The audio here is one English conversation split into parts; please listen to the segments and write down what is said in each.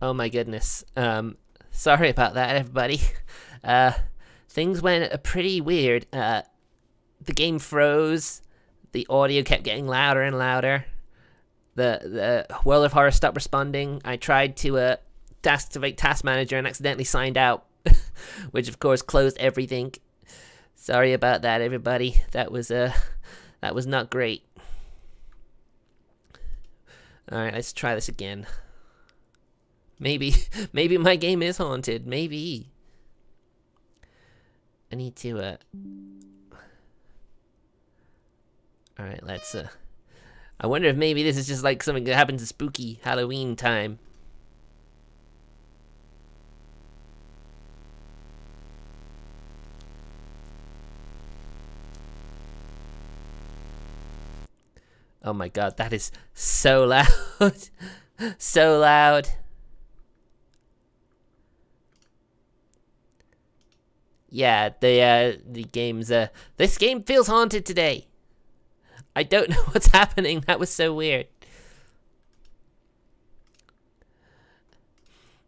Oh my goodness. Sorry about that, everybody. Things went pretty weird. The game froze. The audio kept getting louder and louder. The World of Horror stopped responding. I tried to activate Task Manager and accidentally signed out, which of course closed everything. Sorry about that, everybody. That was not great. All right, let's try this again. Maybe my game is haunted. Maybe. I need to all right, let's I wonder if maybe this is just like something that happens in spooky Halloween time. Oh my god, that is so loud. So loud. Yeah, the game's this game feels haunted today. I don't know what's happening. That was so weird.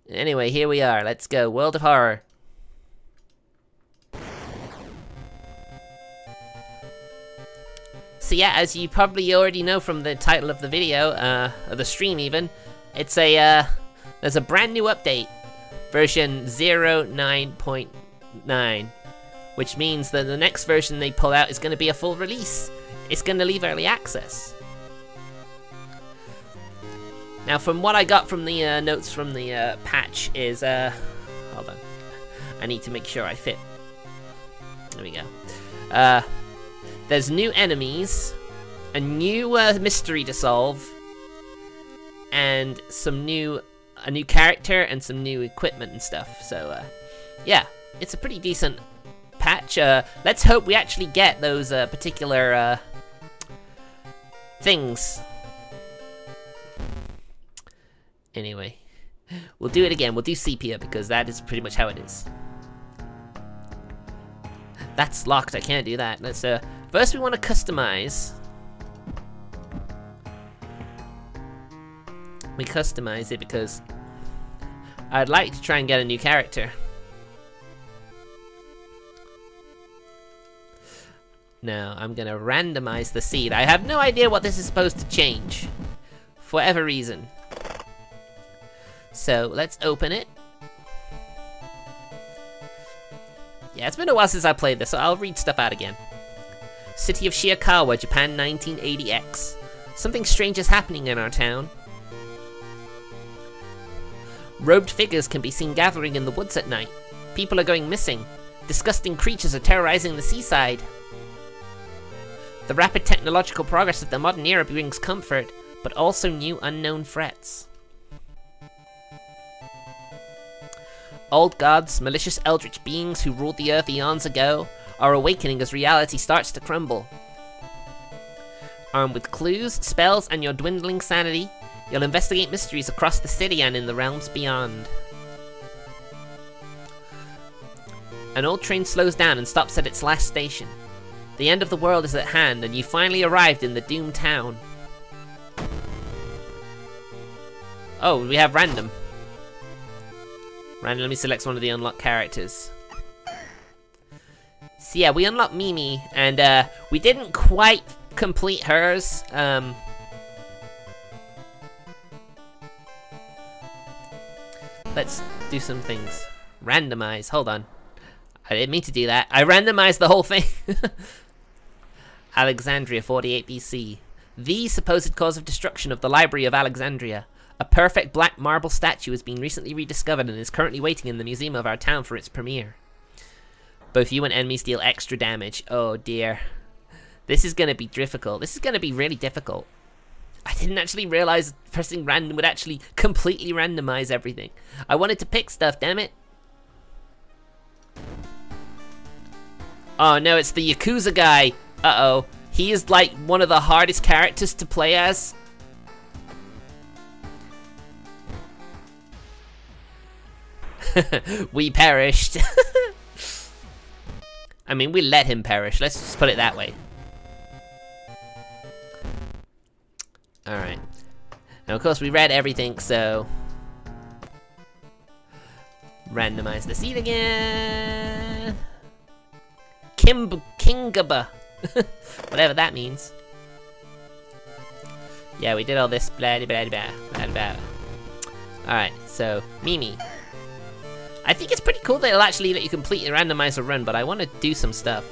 Anyway, here we are. Let's go. World of Horror. So yeah, as you probably already know from the title of the video, or the stream even, it's there's a brand new update, version 09.9, which means that the next version they pull out is going to be a full release. It's going to leave early access. Now, from what I got from the notes from the patch is, hold on, I need to make sure I fit. There we go. There's new enemies, a new mystery to solve, and a new character and some new equipment and stuff. So, yeah, it's a pretty decent patch. Let's hope we actually get those particular things. Anyway, we'll do it again. We'll do sepia because that is pretty much how it is. That's locked. I can't do that. Let's first we want to customize. We customize it because I'd like to try and get a new character. Now, I'm gonna randomize the seed. I have no idea what this is supposed to change, for whatever reason. So, let's open it. Yeah, it's been a while since I played this, so I'll read stuff out again. City of Shiakawa, Japan, 1980X. Something strange is happening in our town. Robed figures can be seen gathering in the woods at night. People are going missing. Disgusting creatures are terrorizing the seaside. The rapid technological progress of the modern era brings comfort, but also new unknown threats. Old gods, malicious eldritch beings who ruled the earth eons ago, are awakening as reality starts to crumble. Armed with clues, spells, and your dwindling sanity, you'll investigate mysteries across the city and in the realms beyond. An old train slows down and stops at its last station. The end of the world is at hand, and you finally arrived in the doomed town. Oh, we have random. Randomly selects one of the unlocked characters. So yeah, we unlocked Mimi, and we didn't quite complete hers. Let's do some things. Randomize, hold on. I didn't mean to do that. I randomized the whole thing. Alexandria, 48 BC. The supposed cause of destruction of the Library of Alexandria. A perfect black marble statue has been recently rediscovered and is currently waiting in the museum of our town for its premiere. Both you and enemies deal extra damage. Oh dear. This is gonna be difficult. This is gonna be really difficult. I didn't actually realize pressing random would actually completely randomize everything. I wanted to pick stuff, damn it. Oh no, it's the Yakuza guy. Uh-oh. He is like one of the hardest characters to play as. We perished. I mean, we let him perish. Let's just put it that way. Alright. Now, of course, we read everything, so... Randomize the seed again. Kingaba. Whatever that means. Yeah, we did all this. Blah, blah, blah, blah, blah. Alright, so, Mimi. I think it's pretty cool that it'll actually let you complete a randomizer run, but I want to do some stuff.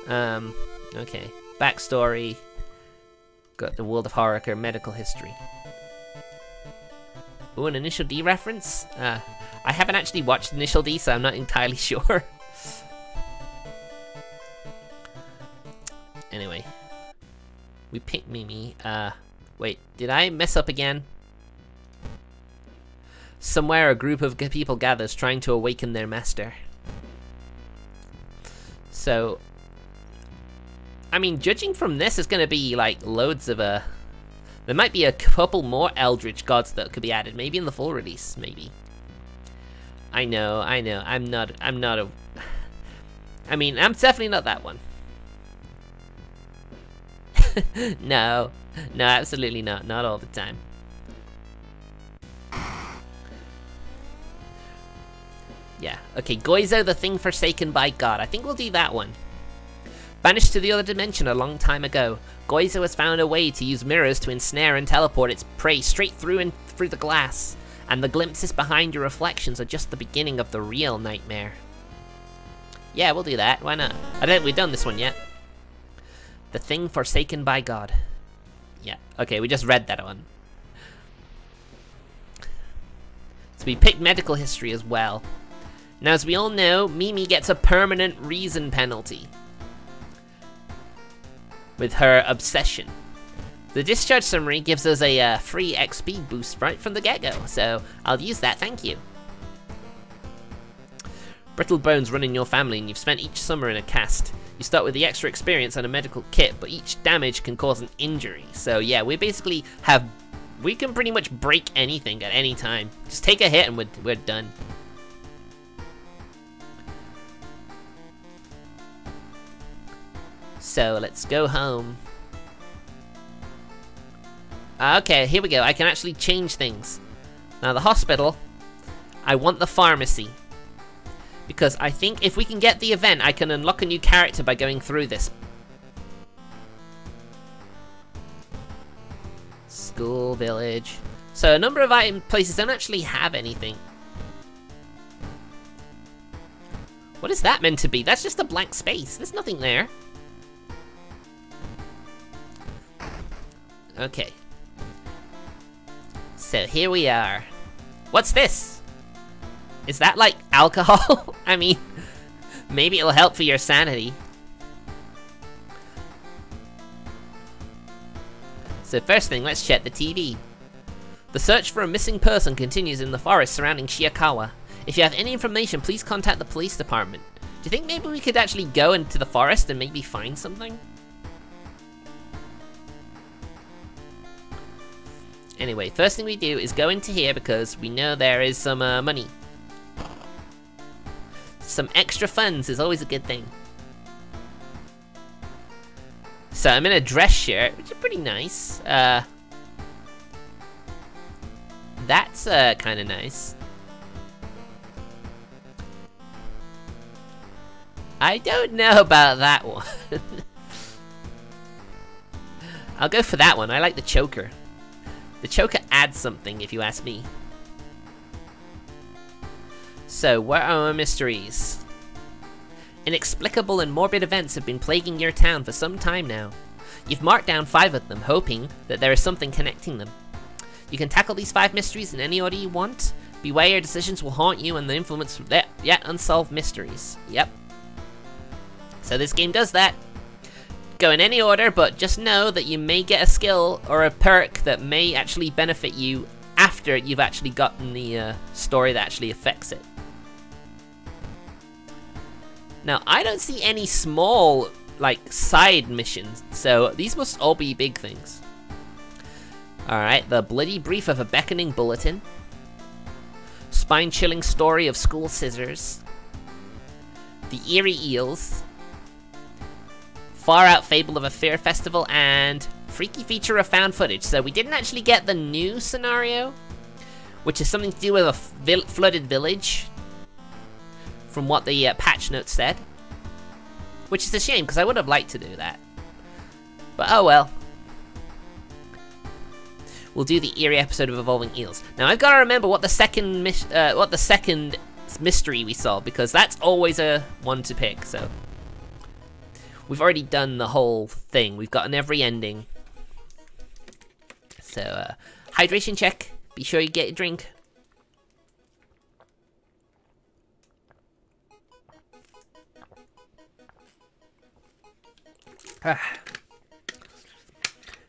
Okay. Backstory. Got the World of Horror, medical history. Ooh, an Initial D reference? I haven't actually watched Initial D, so I'm not entirely sure. Anyway. We picked Mimi. Wait, did I mess up again? Somewhere a group of people gathers trying to awaken their master. So, I mean, judging from this, it's gonna be like loads of there might be a couple more Eldritch gods that could be added, maybe in the full release, maybe. I know, I'm definitely not that one. No, absolutely not all the time. Yeah, okay, Goizo, the thing forsaken by God. I think we'll do that one. Banished to the other dimension a long time ago, Goizo has found a way to use mirrors to ensnare and teleport its prey straight through the glass, and the glimpses behind your reflections are just the beginning of the real nightmare. Yeah, we'll do that, why not? I don't think we've done this one yet. The thing forsaken by God. Yeah, okay, we just read that one. So we picked medical history as well. Now, as we all know, Mimi gets a permanent reason penalty with her obsession. The discharge summary gives us a free XP boost right from the get-go, so I'll use that, thank you. Brittle bones run in your family and you've spent each summer in a cast. You start with the extra experience and a medical kit, but each damage can cause an injury. So yeah, we basically we can pretty much break anything at any time. Just take a hit and we're done. So let's go home. Okay, here we go. I can actually change things. Now the hospital, I want the pharmacy. Because I think if we can get the event, I can unlock a new character by going through this. School, village. So a number of places don't actually have anything. What is that meant to be? That's just a blank space. There's nothing there. Okay. So here we are. What's this? Is that like alcohol? I mean, maybe it'll help for your sanity. So first thing, let's check the TV. The search for a missing person continues in the forest surrounding Shiakawa. If you have any information, please contact the police department. Do you think maybe we could actually go into the forest and maybe find something? Anyway, first thing we do is go into here because we know there is some money. Some extra funds is always a good thing. So I'm in a dress shirt, which is pretty nice. That's kind of nice. I don't know about that one. I'll go for that one. I like the choker. The choker adds something, if you ask me. So, where are our mysteries? Inexplicable and morbid events have been plaguing your town for some time now. You've marked down 5 of them, hoping that there is something connecting them. You can tackle these 5 mysteries in any order you want. Beware your decisions will haunt you and influence yet unsolved mysteries. Yep. So this game does that. Go in any order, but just know that you may get a skill or a perk that may actually benefit you after you've actually gotten the story that actually affects it. Now, I don't see any small, like, side missions, so these must all be big things. Alright, the bloody brief of a beckoning bulletin. Spine-chilling story of school scissors. The eerie eels. Far-out fable of a fair festival, and freaky feature of found footage. So we didn't actually get the new scenario, which is something to do with a flooded village, from what the patch notes said. Which is a shame, because I would have liked to do that. But oh well. We'll do the eerie episode of Evolving Eels. Now I've got to remember what the second mystery we saw, because that's always a one to pick. So we've already done the whole thing. We've gotten every ending. So hydration check. Be sure you get your drink.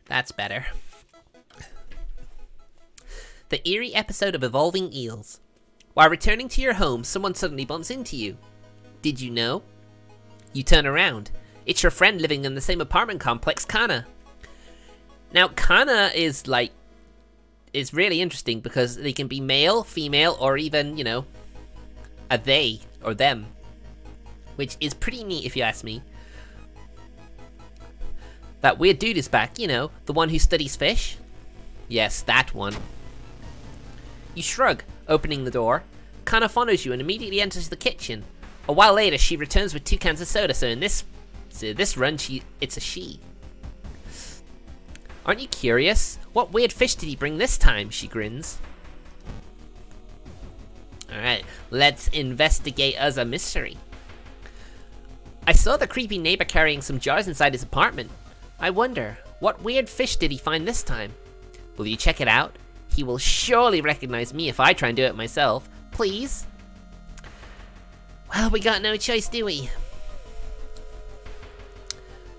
That's better. The eerie episode of Evolving Eels. While returning to your home, someone suddenly bumps into you. Did you know? You turn around. It's your friend living in the same apartment complex, Kana. Now, Kana is really interesting because they can be male, female, or even, you know, a they or them. Which is pretty neat if you ask me. That weird dude is back, you know, the one who studies fish. Yes, that one. You shrug, opening the door. Kana follows you and immediately enters the kitchen. A while later, she returns with 2 cans of soda, so in this run, it's a she. Aren't you curious? What weird fish did he bring this time? She grins. Alright, let's investigate as a mystery. I saw the creepy neighbor carrying some jars inside his apartment. I wonder, what weird fish did he find this time? Will you check it out? He will surely recognize me if I try and do it myself. Please? Well, we got no choice, do we?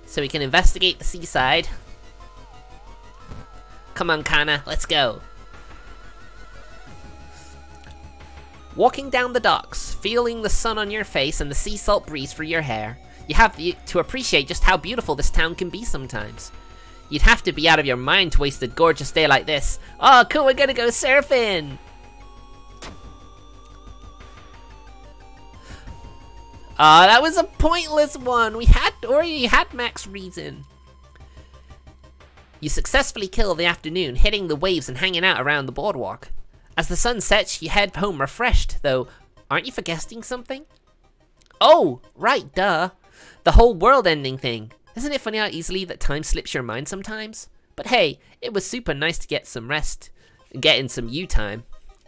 So we can investigate the seaside. Come on, Kana, let's go. Walking down the docks, feeling the sun on your face and the sea salt breeze for your hair, you have to appreciate just how beautiful this town can be sometimes. You'd have to be out of your mind to waste a gorgeous day like this. Oh, cool, we're gonna go surfing! Ah, that was a pointless one. We already had max reason. You successfully kill the afternoon, hitting the waves and hanging out around the boardwalk. As the sun sets, you head home refreshed, though aren't you forgetting something? Oh, right, duh. The whole world ending thing. Isn't it funny how easily that time slips your mind sometimes? But hey, it was super nice to get some rest and get in some you time.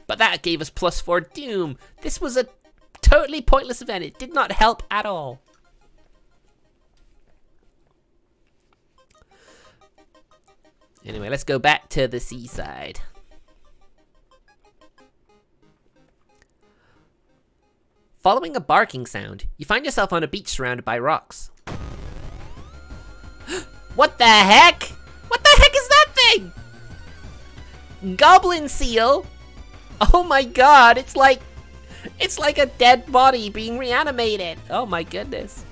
But that gave us +4 doom. This was a totally pointless event. It did not help at all. Anyway, let's go back to the seaside. Following a barking sound, you find yourself on a beach surrounded by rocks. What the heck? What the heck is that thing? Goblin seal? Oh my god, it's like a dead body being reanimated. Oh my goodness.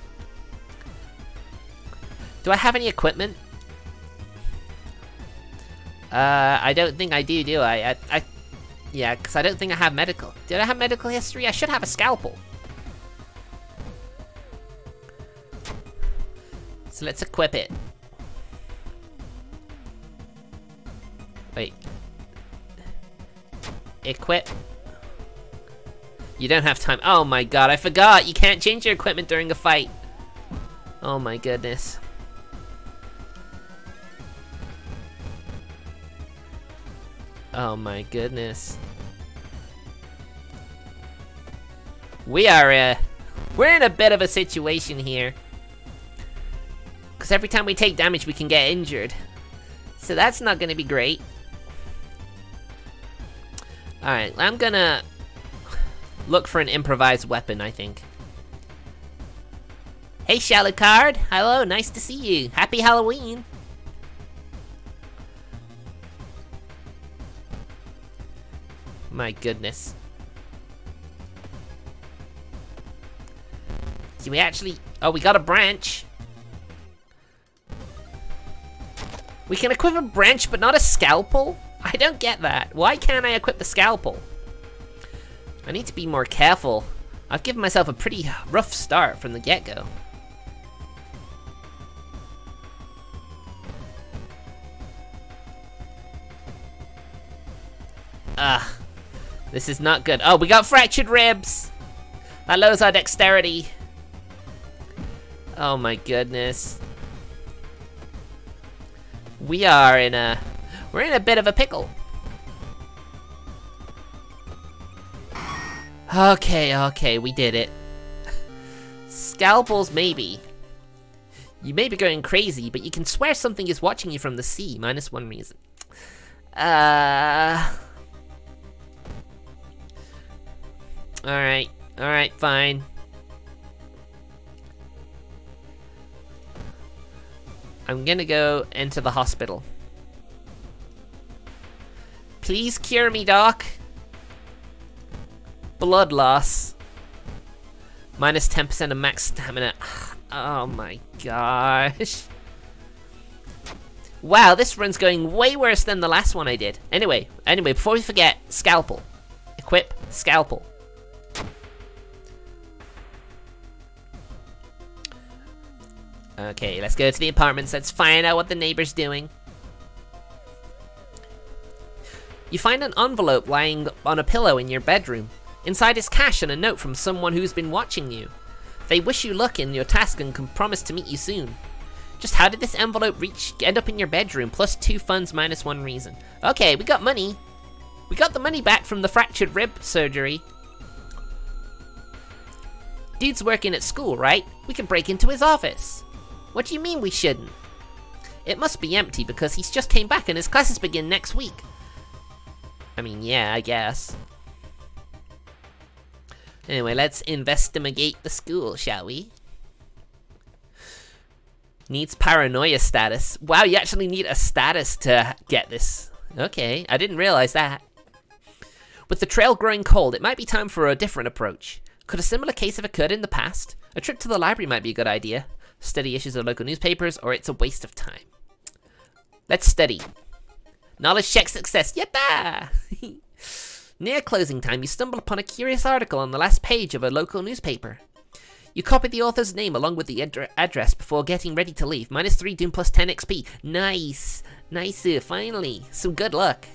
Do I have any equipment? I don't think I do I? Yeah, because I don't think I have medical. Did I have medical history? I should have a scalpel. So let's equip it. Wait. Equip. You don't have time. Oh my god, I forgot. You can't change your equipment during a fight. Oh my goodness. Oh my goodness. We're in a bit of a situation here. Because every time we take damage, we can get injured. So that's not going to be great. Alright, I'm gonna look for an improvised weapon, I think. Hey, Shallicard. Hello, nice to see you. Happy Halloween. My goodness. Do we actually... Oh, we got a branch. We can equip a branch, but not a scalpel? I don't get that. Why can't I equip the scalpel? I need to be more careful. I've given myself a pretty rough start from the get-go. This is not good. Oh, we got fractured ribs! That lowers our dexterity. Oh my goodness. We're in a bit of a pickle. Okay, we did it. Scalpels, maybe. You may be going crazy, but you can swear something is watching you from the sea, -1 reason. Alright, fine. I'm gonna go into the hospital. Please cure me, Doc. Blood loss. -10% of max stamina. Oh my gosh. Wow, this run's going way worse than the last one I did. Anyway, before we forget, scalpel. Equip scalpel. Okay, let's go to the apartments. Let's find out what the neighbor's doing. You find an envelope lying on a pillow in your bedroom. Inside is cash and a note from someone who's been watching you. They wish you luck in your task and can promise to meet you soon. Just how did this envelope end up in your bedroom? +2 funds, -1 reason. Okay, we got money. We got the money back from the fractured rib surgery. Dude's working at school, right? We can break into his office. What do you mean we shouldn't? It must be empty because he's just came back and his classes begin next week. I mean, yeah, I guess. Anyway, let's investigate the school, shall we? Needs paranoia status. Wow, you actually need a status to get this. Okay, I didn't realize that. With the trail growing cold, it might be time for a different approach. Could a similar case have occurred in the past? A trip to the library might be a good idea. Study issues of local newspapers, or it's a waste of time. Let's study. Knowledge check success. Yatta! Near closing time, you stumble upon a curious article on the last page of a local newspaper. You copy the author's name along with the address before getting ready to leave. -3 Doom +10 XP. Nice. Nice, finally. Some good luck.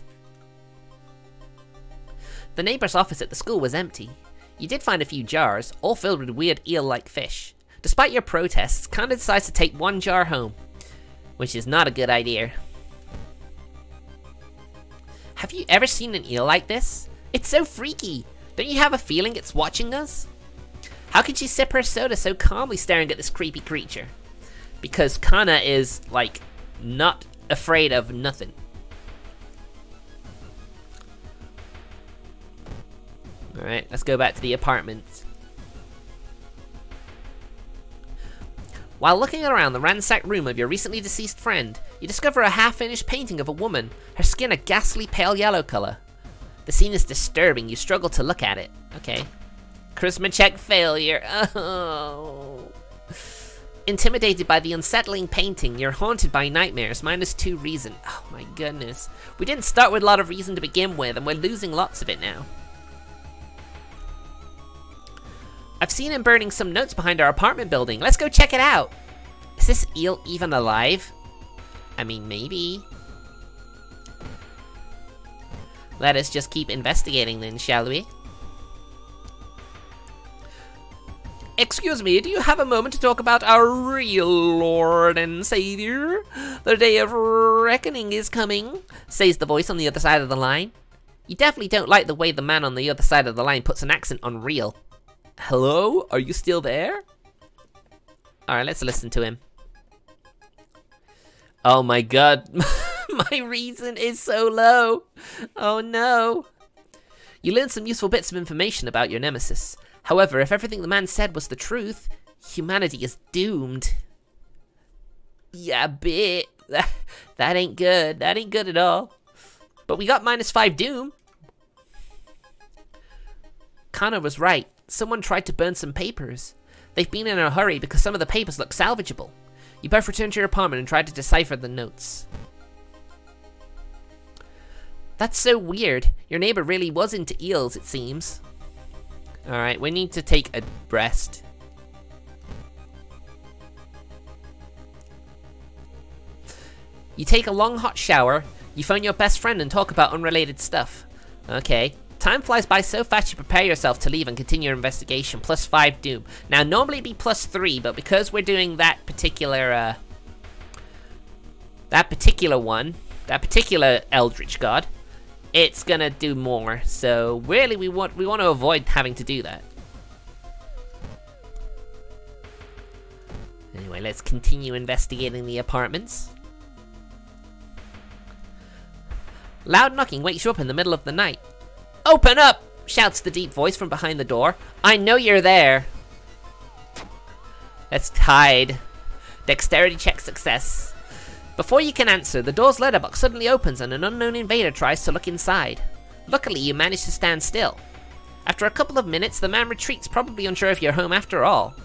The neighbor's office at the school was empty. You did find a few jars, all filled with weird eel-like fish. Despite your protests, Connor decides to take 1 jar home, which is not a good idea. Have you ever seen an eel like this? It's so freaky. Don't you have a feeling it's watching us? How could she sip her soda so calmly staring at this creepy creature? Because Kana is, like, not afraid of nothing. Alright, let's go back to the apartment. While looking around the ransacked room of your recently deceased friend, you discover a half-finished painting of a woman, her skin a ghastly pale yellow color. The scene is disturbing, you struggle to look at it. Okay. Charisma check failure. Oh. Intimidated by the unsettling painting, you're haunted by nightmares, -2 reason. Oh my goodness. We didn't start with a lot of reason to begin with, and we're losing lots of it now. I've seen him burning some notes behind our apartment building. Let's go check it out. Is this eel even alive? I mean, maybe. Let us just keep investigating then, shall we? Excuse me, do you have a moment to talk about our real Lord and Savior? The day of reckoning is coming, says the voice on the other side of the line. You definitely don't like the way the man on the other side of the line puts an accent on real. Hello? Are you still there? Alright, let's listen to him. Oh my god. My reason is so low. Oh no. You learned some useful bits of information about your nemesis. However, if everything the man said was the truth, humanity is doomed. Yeah, bit. That ain't good. That ain't good at all. But we got -5 doom. Connor was right. Someone tried to burn some papers. They've been in a hurry because some of the papers look salvageable. You both returned to your apartment and tried to decipher the notes. That's so weird. Your neighbor really was into eels, it seems. Alright, we need to take a rest. You take a long hot shower, you phone your best friend and talk about unrelated stuff. Okay, Time flies by so fast you prepare yourself to leave and continue your investigation. +5 doom. Now, normally it'd be +3, but because we're doing that particular Eldritch God, it's gonna do more. So really, we want to avoid having to do that. Anyway, let's continue investigating the apartments. Loud knocking wakes you up in the middle of the night. "Open up!" shouts the deep voice from behind the door. "I know you're there." Let's hide. Dexterity check success. Before you can answer, the door's letterbox suddenly opens and an unknown invader tries to look inside. Luckily, you manage to stand still. After a couple of minutes, the man retreats, probably unsure if you're home after all.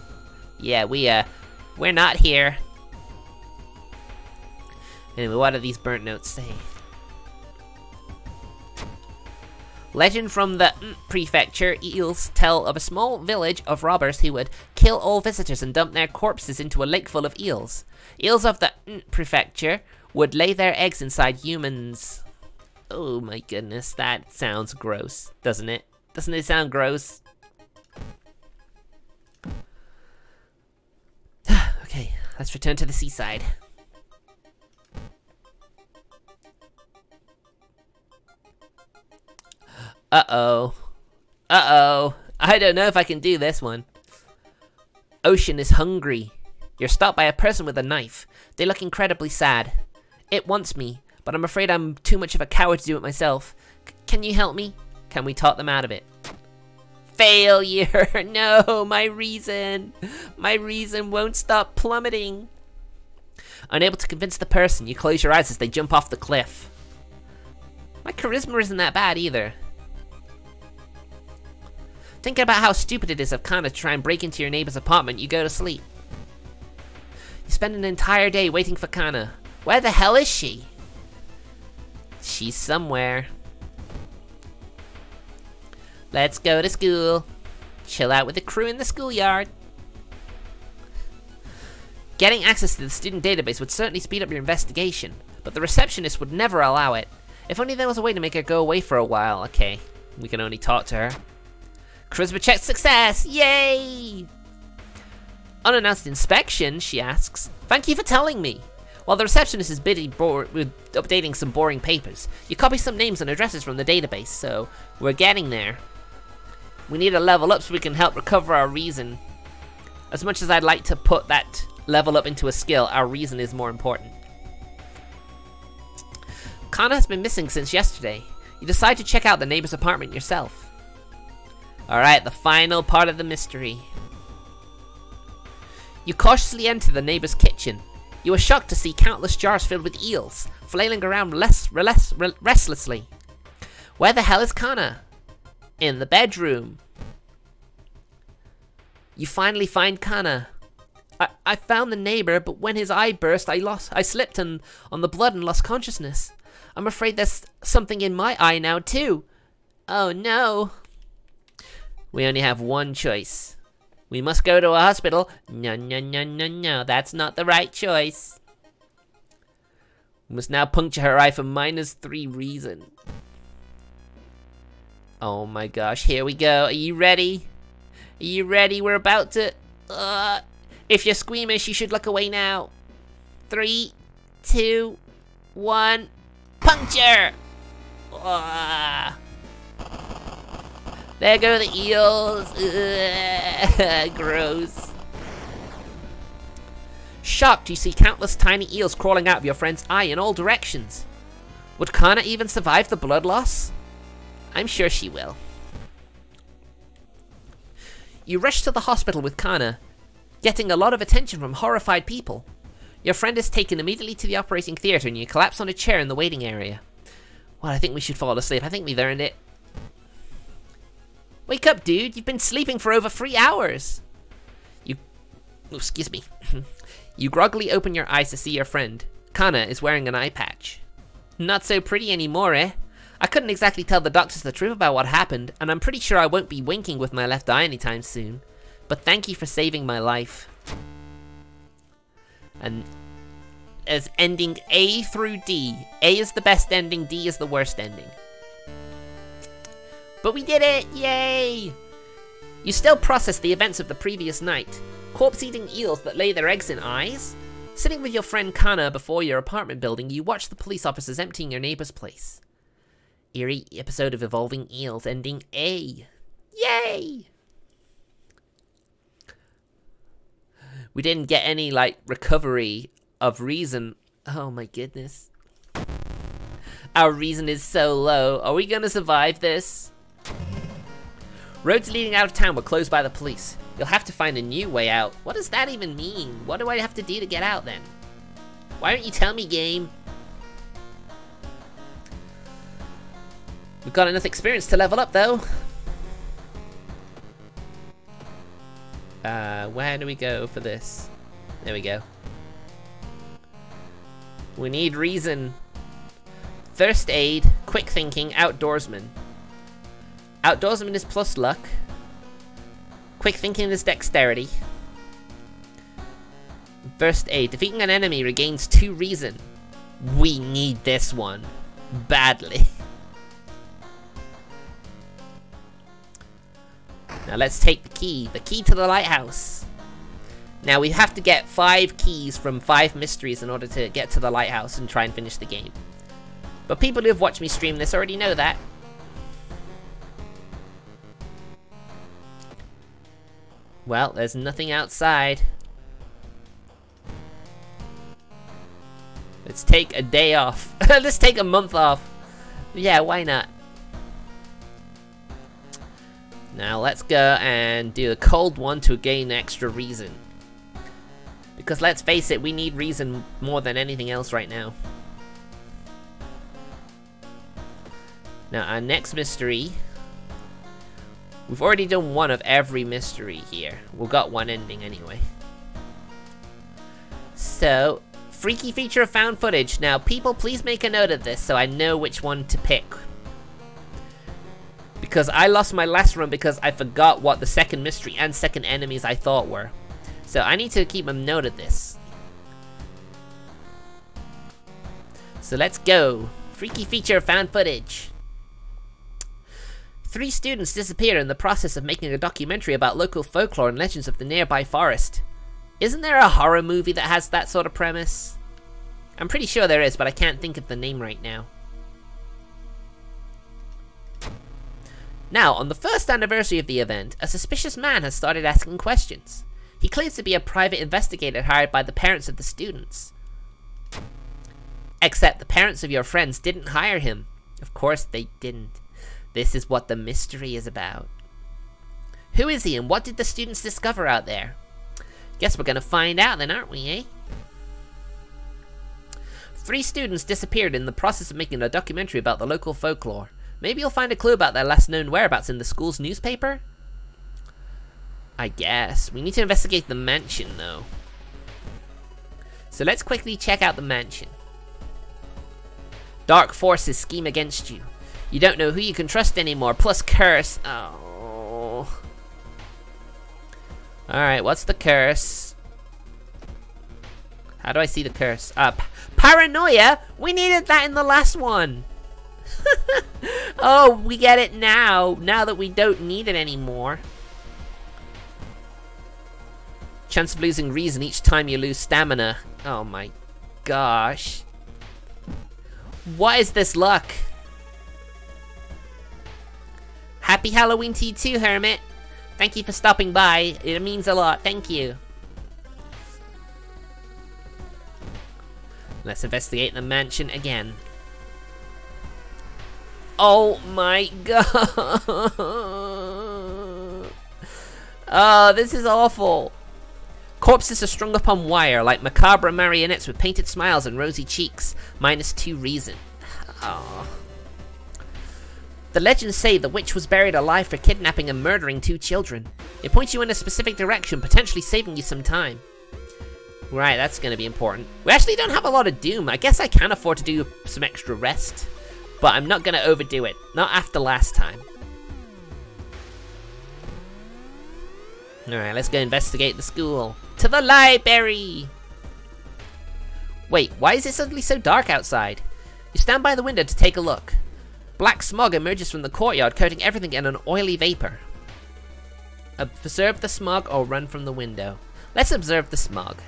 Yeah, we're not here. Anyway, what do these burnt notes say? Legend from the prefecture, eels tell of a small village of robbers who would kill all visitors and dump their corpses into a lake full of eels. Eels of the prefecture would lay their eggs inside humans. Oh my goodness, that sounds gross, doesn't it? Doesn't it sound gross? Okay, let's return to the seaside. Uh-oh. Uh-oh. I don't know if I can do this one. Ocean is hungry. You're stopped by a person with a knife. They look incredibly sad. It wants me, but I'm afraid I'm too much of a coward to do it myself. Can you help me? Can we talk them out of it? Failure! No, my reason won't stop plummeting. Unable to convince the person, you close your eyes as they jump off the cliff. My charisma isn't that bad either. Thinking about how stupid it is of Kana to try and break into your neighbor's apartment, you go to sleep. You spend an entire day waiting for Kana. Where the hell is she? She's somewhere. Let's go to school. Chill out with the crew in the schoolyard. Getting access to the student database would certainly speed up your investigation, but the receptionist would never allow it. If only there was a way to make her go away for a while. Okay, we can only talk to her. Charisma check success! Yay! Unannounced inspection, she asks. Thank you for telling me. While the receptionist is busy with updating some boring papers, you copy some names and addresses from the database, so we're getting there. We need a level up so we can help recover our reason. As much as I'd like to put that level up into a skill, our reason is more important. Kana has been missing since yesterday. You decide to check out the neighbor's apartment yourself. Alright, the final part of the mystery. You cautiously enter the neighbor's kitchen. You are shocked to see countless jars filled with eels, flailing around restlessly. Where the hell is Kana? In the bedroom. You finally find Kana. I found the neighbor, but when his eye burst, I slipped on the blood and lost consciousness. I'm afraid there's something in my eye now too. Oh no. We only have one choice. We must go to a hospital. No, that's not the right choice. We must now puncture her eye for -3 reason. Oh my gosh, here we go. Are you ready? Are you ready? We're about to... if you're squeamish, you should look away now. 3, 2, 1... Puncture! There go the eels. Gross. Shocked, you see countless tiny eels crawling out of your friend's eye in all directions. Would Kana even survive the blood loss? I'm sure she will. You rush to the hospital with Kana, getting a lot of attention from horrified people. Your friend is taken immediately to the operating theater and you collapse on a chair in the waiting area. Well, I think we should fall asleep. I think we've earned it. Wake up, dude. You've been sleeping for over 3 hours. Excuse me. You groggily open your eyes to see your friend. Kana is wearing an eye patch. Not so pretty anymore, eh? I couldn't exactly tell the doctors the truth about what happened, and I'm pretty sure I won't be winking with my left eye anytime soon. But thank you for saving my life. And as ending A through D. A is the best ending, D is the worst ending. But we did it! Yay! You still process the events of the previous night. Corpse-eating eels that lay their eggs in eyes? Sitting with your friend Kana before your apartment building, you watch the police officers emptying your neighbor's place. Eerie episode of Evolving Eels, ending A. Yay! We didn't get any, like, recovery of reason. Oh my goodness. Our reason is so low. Are we gonna survive this? Roads leading out of town were closed by the police. You'll have to find a new way out. What does that even mean? What do I have to do to get out then? Why don't you tell me, game? We've got enough experience to level up, though. Where do we go for this? There we go. We need reason. First aid, quick thinking, outdoorsman. Outdoorsman is plus luck. Quick thinking is dexterity. First aid, defeating an enemy regains 2 reason. We need this one. Badly. Now let's take the key to the lighthouse. Now we have to get 5 keys from 5 mysteries in order to get to the lighthouse and try and finish the game. But people who have watched me stream this already know that. Well, there's nothing outside. Let's take a day off. Let's take a month off. Yeah, why not? Now let's go and do the cold one to gain extra reason. Because let's face it, we need reason more than anything else right now. Now our next mystery. We've already done one of every mystery here. We've got one ending anyway. So, freaky feature of found footage. Now people, please make a note of this so I know which one to pick. Because I lost my last run because I forgot what the second mystery and second enemies I thought were. So I need to keep a note of this. So let's go. Freaky feature of found footage. 3 students disappeared in the process of making a documentary about local folklore and legends of the nearby forest. Isn't there a horror movie that has that sort of premise? I'm pretty sure there is, but I can't think of the name right now. Now, on the first anniversary of the event, a suspicious man has started asking questions. He claims to be a private investigator hired by the parents of the students. Except the parents of your friends didn't hire him. Of course they didn't. This is what the mystery is about. Who is he and what did the students discover out there? Guess we're gonna find out then, aren't we, eh? 3 students disappeared in the process of making a documentary about the local folklore. Maybe you'll find a clue about their last known whereabouts in the school's newspaper? I guess. We need to investigate the mansion, though. So let's quickly check out the mansion. Dark forces scheme against you. You don't know who you can trust anymore, plus curse. Oh. Alright, what's the curse? How do I see the curse? Paranoia? We needed that in the last one. Oh, we get it now. Now that we don't need it anymore. Chance of losing reason each time you lose stamina. Oh my gosh. What is this luck? Happy Halloween to you too, Hermit. Thank you for stopping by. It means a lot. Thank you. Let's investigate the mansion again. Oh my god. Oh, this is awful. Corpses are strung up on wire like macabre marionettes with painted smiles and rosy cheeks. -2 reason. Oh. The legends say the witch was buried alive for kidnapping and murdering 2 children. It points you in a specific direction, potentially saving you some time. Right, that's gonna be important. We actually don't have a lot of doom. I guess I can afford to do some extra rest. But I'm not gonna overdo it. Not after last time. Alright, let's go investigate the school. To the library! Wait, why is it suddenly so dark outside? You stand by the window to take a look. Black smog emerges from the courtyard, coating everything in an oily vapor. Observe the smog or run from the window. Let's observe the smog.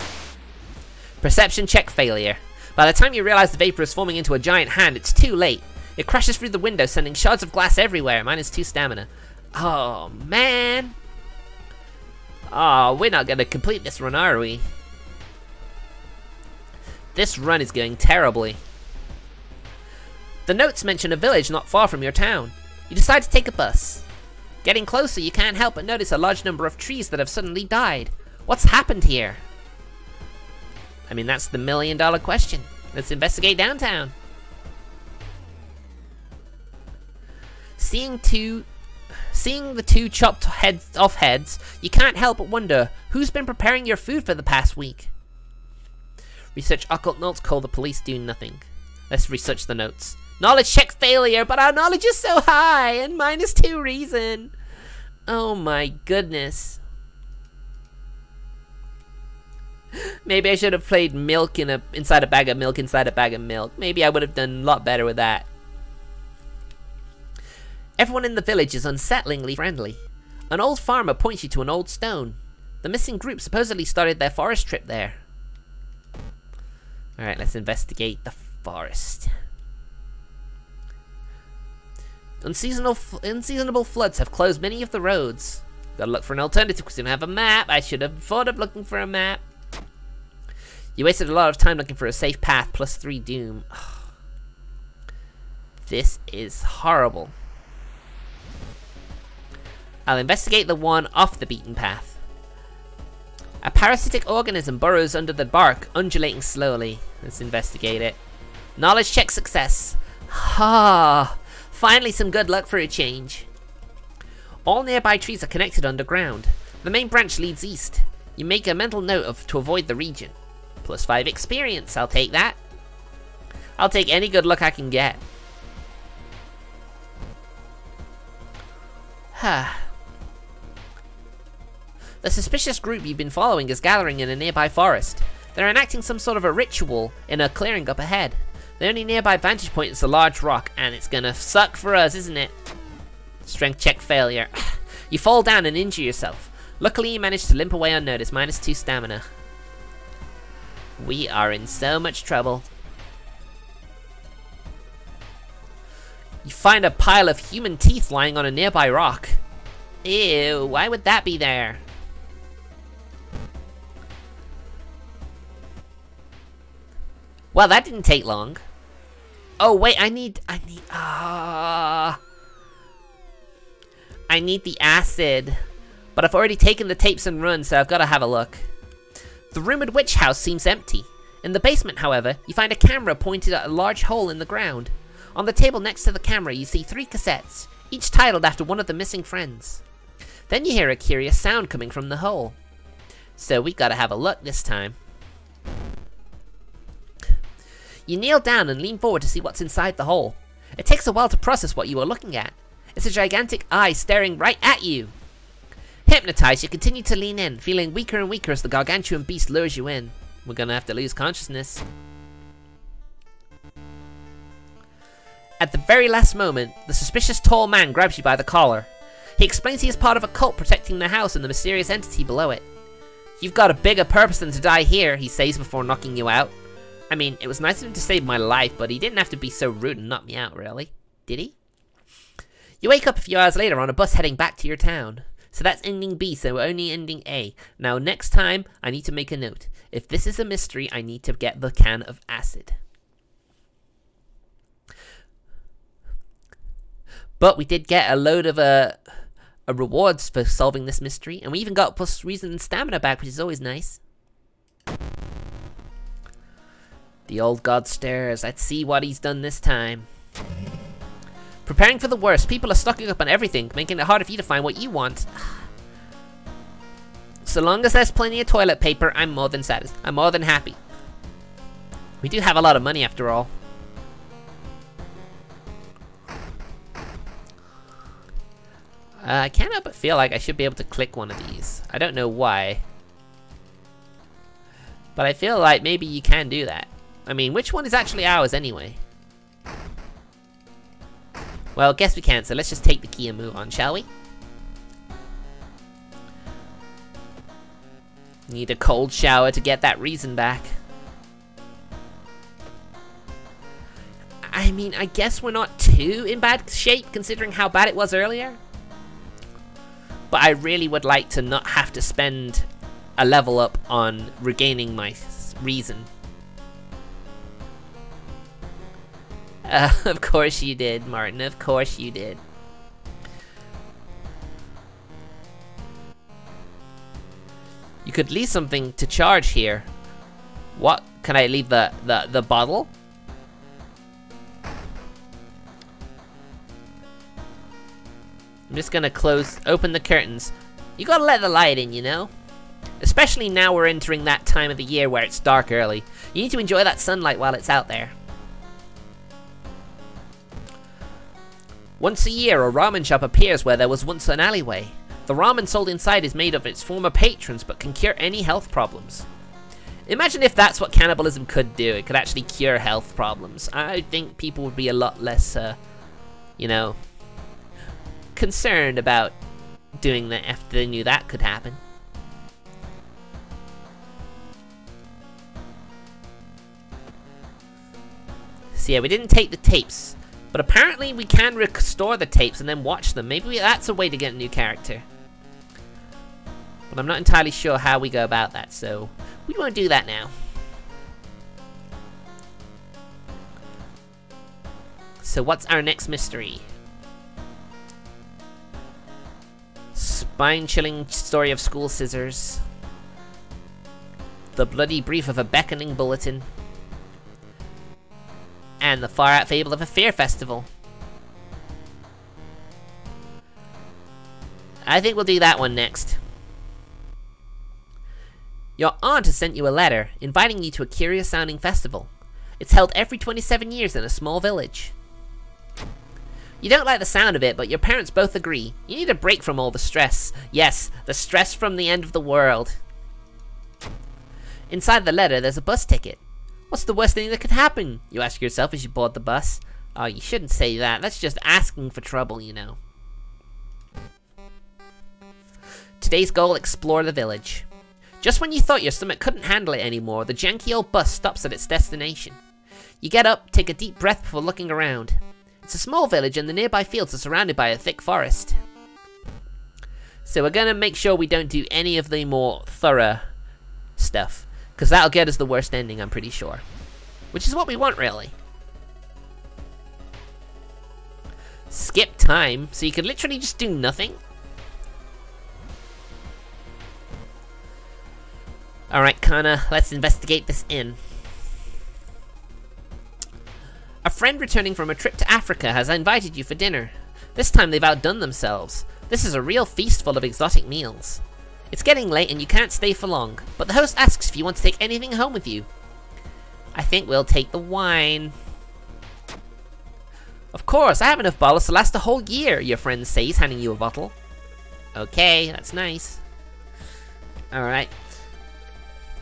Perception check failure. By the time you realize the vapor is forming into a giant hand, it's too late. It crashes through the window, sending shards of glass everywhere. -2 stamina. Oh, man. Oh, we're not gonna complete this run, are we? This run is going terribly. The notes mention a village not far from your town. You decide to take a bus. Getting closer, you can't help but notice a large number of trees that have suddenly died. What's happened here? I mean, that's the million-dollar question. Let's investigate downtown. Seeing the two chopped heads, you can't help but wonder who's been preparing your food for the past week. Research occult notes, call the police, do nothing. Let's research the notes. Knowledge check failure, but our knowledge is so high, and -2 reason. Oh my goodness. Maybe I should have played milk inside a bag of milk inside a bag of milk. Maybe I would have done a lot better with that. Everyone in the village is unsettlingly friendly. An old farmer points you to an old stone. The missing group supposedly started their forest trip there. Alright, let's investigate the forest. Unseasonable floods have closed many of the roads. Gotta look for an alternative because we don't have a map. I should have thought of looking for a map. You wasted a lot of time looking for a safe path, +3 doom. This is horrible. I'll investigate the one off the beaten path. A parasitic organism burrows under the bark, undulating slowly. Let's investigate it. Knowledge check success. Ha! Finally some good luck for a change. All nearby trees are connected underground. The main branch leads east. You make a mental note to avoid the region. +5 experience, I'll take that. I'll take any good luck I can get. The suspicious group you've been following is gathering in a nearby forest. They're enacting some sort of a ritual in a clearing up ahead. The only nearby vantage point is a large rock, and it's gonna suck for us, isn't it? Strength check failure. You fall down and injure yourself. Luckily you managed to limp away unnoticed, -2 stamina. We are in so much trouble. You find a pile of human teeth lying on a nearby rock. Ew, why would that be there? Well, that didn't take long. Oh wait, I need the acid. But I've already taken the tapes and run, so I've got to have a look. The rumored witch house seems empty. In the basement, however, you find a camera pointed at a large hole in the ground. On the table next to the camera, you see 3 cassettes, each titled after one of the missing friends. Then you hear a curious sound coming from the hole. So we gotta have a look this time. You kneel down and lean forward to see what's inside the hole. It takes a while to process what you are looking at. It's a gigantic eye staring right at you. Hypnotized, you continue to lean in, feeling weaker and weaker as the gargantuan beast lures you in. We're gonna have to lose consciousness. At the very last moment, the suspicious tall man grabs you by the collar. He explains he is part of a cult protecting the house and the mysterious entity below it. You've got a bigger purpose than to die here, he says before knocking you out. I mean, it was nice of him to save my life, but he didn't have to be so rude and knock me out, really. Did he? You wake up a few hours later on a bus heading back to your town. So that's ending B, so we're only ending A. Now next time, I need to make a note. If this is a mystery, I need to get the can of acid. But we did get a load of rewards for solving this mystery, and we even got plus reason and stamina back, which is always nice. The old god stares. Let's see what he's done this time. Preparing for the worst. People are stocking up on everything, making it harder for you to find what you want. So long as there's plenty of toilet paper, I'm more than satisfied. I'm more than happy. We do have a lot of money after all. I can't help but feel like I should be able to click one of these. I don't know why. But I feel like maybe you can do that. I mean, which one is actually ours anyway? Well, guess we can't, so let's just take the key and move on, shall we? Need a cold shower to get that reason back. I mean, I guess we're not too in bad shape considering how bad it was earlier. But I really would like to not have to spend a level up on regaining my reason. Of course you did, Martin. Of course you did. You could leave something to charge here. What? Can I leave the bottle? I'm just gonna open the curtains. You gotta let the light in, you know? Especially now we're entering that time of the year where it's dark early. You need to enjoy that sunlight while it's out there. Once a year, a ramen shop appears where there was once an alleyway. The ramen sold inside is made of its former patrons, but can cure any health problems. Imagine if that's what cannibalism could do. It could actually cure health problems. I think people would be a lot less, you know, concerned about doing that after they knew that could happen. So yeah, we didn't take the tapes. But apparently we can restore the tapes and then watch them. Maybe that's a way to get a new character. But I'm not entirely sure how we go about that, so we won't do that now. So what's our next mystery? Spine-chilling story of school scissors. The bloody brief of a beckoning bulletin. And the far-out fable of a fair festival. I think we'll do that one next. Your aunt has sent you a letter, inviting you to a curious-sounding festival. It's held every 27 years in a small village. You don't like the sound of it, but your parents both agree. You need a break from all the stress. Yes, the stress from the end of the world. Inside the letter, there's a bus ticket. What's the worst thing that could happen? You ask yourself as you board the bus. Oh, you shouldn't say that. That's just asking for trouble, you know. Today's goal, explore the village. Just when you thought your stomach couldn't handle it anymore, the janky old bus stops at its destination. You get up, take a deep breath before looking around. It's a small village and the nearby fields are surrounded by a thick forest. So we're gonna make sure we don't do any of the more thorough stuff. Because that'll get us the worst ending, I'm pretty sure. Which is what we want, really. Skip time, so you can literally just do nothing. Alright, Kana, let's investigate this inn. A friend returning from a trip to Africa has invited you for dinner. This time they've outdone themselves. This is a real feast full of exotic meals. It's getting late and you can't stay for long, but the host asks if you want to take anything home with you. I think we'll take the wine. Of course, I have enough bottles to last a whole year, your friend says, handing you a bottle. Okay, that's nice. Alright.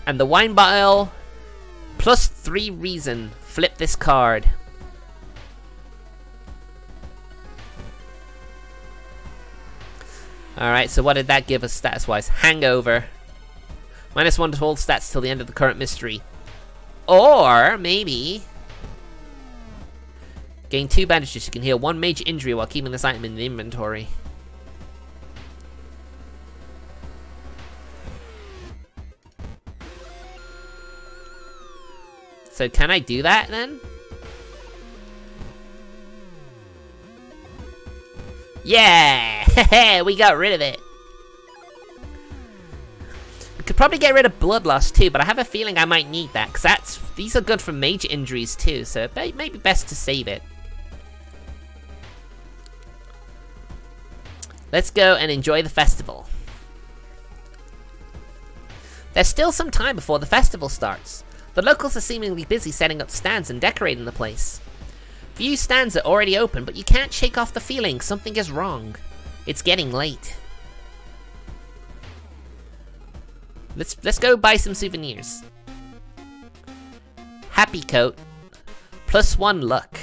And the wine bottle, plus 3 reason. Flip this card. Alright, so what did that give us status-wise? Hangover. -1 to all stats till the end of the current mystery. Or, maybe... gain 2 bandages. You can heal 1 major injury while keeping this item in the inventory. So can I do that then? Yeah! We got rid of it. We could probably get rid of blood loss too, but I have a feeling I might need that, because these are good for major injuries too, so it may be best to save it. Let's go and enjoy the festival. There's still some time before the festival starts. The locals are seemingly busy setting up stands and decorating the place. Few stands are already open, but you can't shake off the feeling something is wrong. It's getting late. Let's go buy some souvenirs. Happy coat. +1 luck.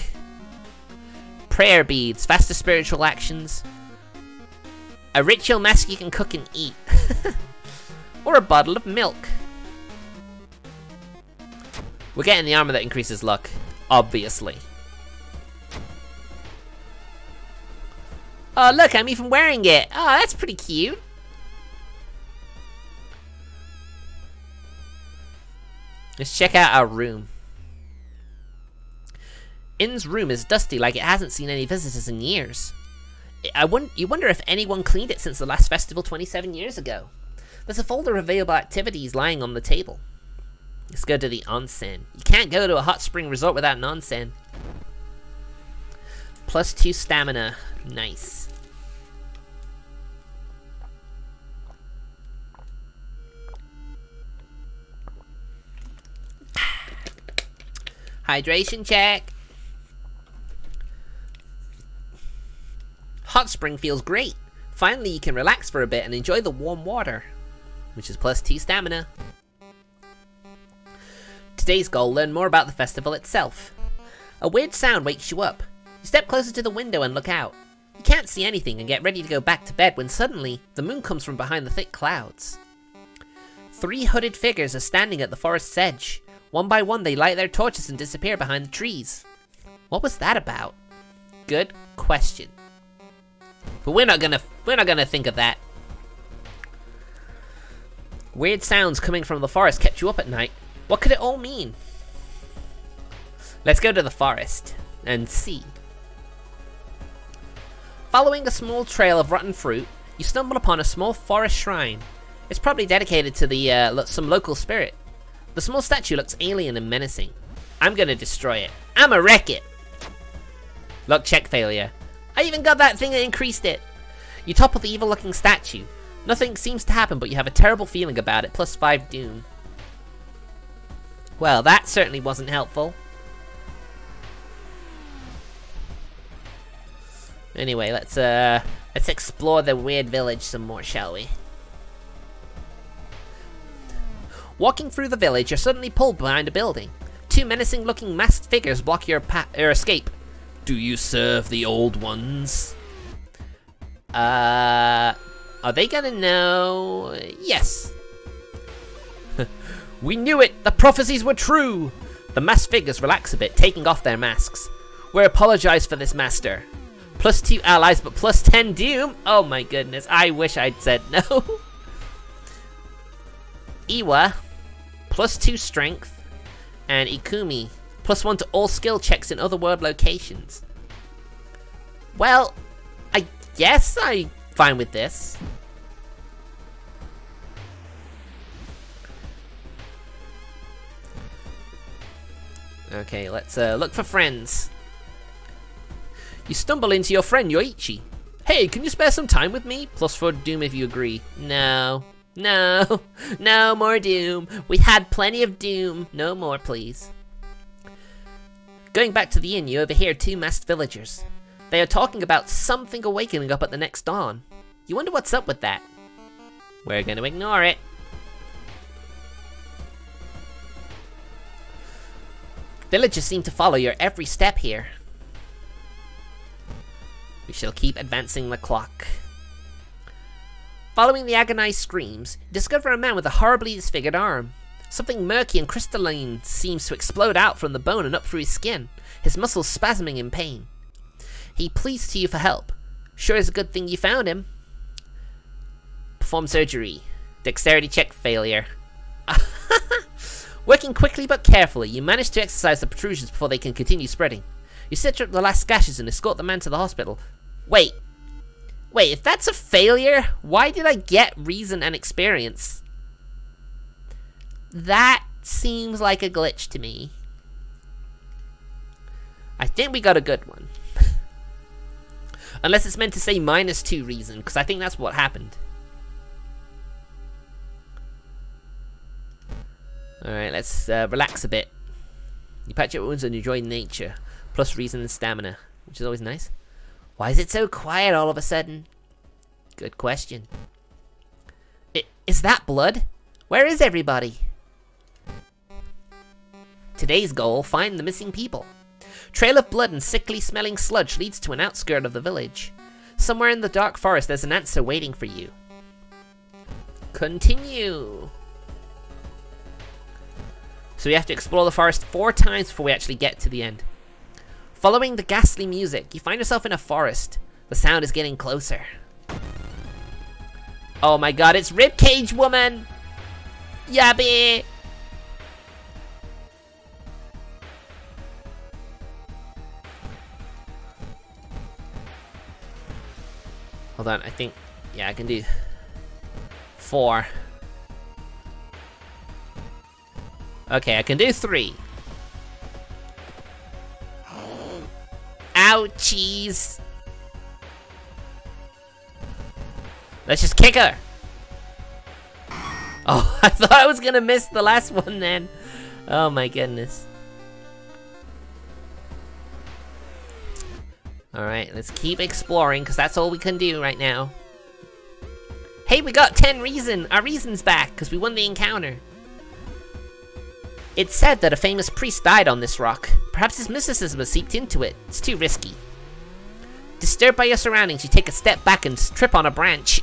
prayer beads, faster spiritual actions, a ritual mask you can cook and eat, or a bottle of milk. We're getting the armor that increases luck, obviously. Oh look, I'm even wearing it. Oh, that's pretty cute. Let's check out our room. Inn's room is dusty, like it hasn't seen any visitors in years. You wonder if anyone cleaned it since the last festival 27 years ago. There's a folder of available activities lying on the table. Let's go to the onsen. You can't go to a hot spring resort without an onsen. +2 stamina. Nice. Hydration check. Hot spring feels great. Finally, you can relax for a bit and enjoy the warm water, which is +2 stamina. Today's goal, learn more about the festival itself. A weird sound wakes you up. You step closer to the window and look out. You can't see anything and get ready to go back to bed when suddenly, the moon comes from behind the thick clouds. 3 hooded figures are standing at the forest's edge. One by one, they light their torches and disappear behind the trees. What was that about? Good question. But we're not gonna think of that. Weird sounds coming from the forest kept you up at night. What could it all mean? Let's go to the forest and see. Following a small trail of rotten fruit, you stumble upon a small forest shrine. It's probably dedicated to the some local spirit. The small statue looks alien and menacing. I'm gonna destroy it. I'ma wreck it! Luck check failure. I even got that thing that increased it! You topple the evil looking statue. Nothing seems to happen, but you have a terrible feeling about it, +5 doom. Well, that certainly wasn't helpful. Anyway, let's explore the weird village some more, shall we? Walking through the village, you're suddenly pulled behind a building. 2 menacing-looking masked figures block your escape. Do you serve the old ones? Are they gonna know? Yes. We knew it! The prophecies were true! The masked figures relax a bit, taking off their masks. We apologize for this, master. +2 allies, but +10 doom? Oh my goodness, I wish I'd said no. Iwa, +2 strength, and Ikumi, +1 to all skill checks in other world locations. Well, I guess I'm fine with this. Okay, let's look for friends. You stumble into your friend Yoichi. Hey, can you spare some time with me? +4 doom if you agree. No. No. No more doom. We had plenty of doom. No more, please. Going back to the inn, you overhear 2 masked villagers. They are talking about something awakening up at the next dawn. You wonder what's up with that. We're gonna ignore it. Villagers seem to follow your every step here. We shall keep advancing the clock. Following the agonized screams, you discover a man with a horribly disfigured arm. Something murky and crystalline seems to explode out from the bone and up through his skin, his muscles spasming in pain. He pleads to you for help. Sure is a good thing you found him. Perform surgery. Dexterity check failure. Working quickly but carefully, you manage to exercise the protrusions before they can continue spreading. You stitch up the last gashes and escort the man to the hospital. Wait, if that's a failure, why did I get reason and experience? That seems like a glitch to me. I think we got a good one. Unless it's meant to say -2 reason, because I think that's what happened. Alright, let's relax a bit. You patch your wounds and enjoy nature, plus reason and stamina, which is always nice. Why is it so quiet all of a sudden? Good question. Is that blood? Where is everybody? Today's goal, find the missing people. Trail of blood and sickly smelling sludge leads to an outskirt of the village. Somewhere in the dark forest there's an answer waiting for you. Continue. So we have to explore the forest 4 times before we actually get to the end. Following the ghastly music, you find yourself in a forest. The sound is getting closer. Oh my god, it's Ribcage Woman! Yabby! Hold on, I think... yeah, I can do... 4. Okay, I can do 3. Ouchies! Let's just kick her! Oh, I thought I was gonna miss the last one then. Oh my goodness. Alright, let's keep exploring, because that's all we can do right now. Hey, we got 10 reason! Our reason's back, because we won the encounter. It's said that a famous priest died on this rock. Perhaps his mysticism has seeped into it. It's too risky. Disturbed by your surroundings, you take a step back and trip on a branch.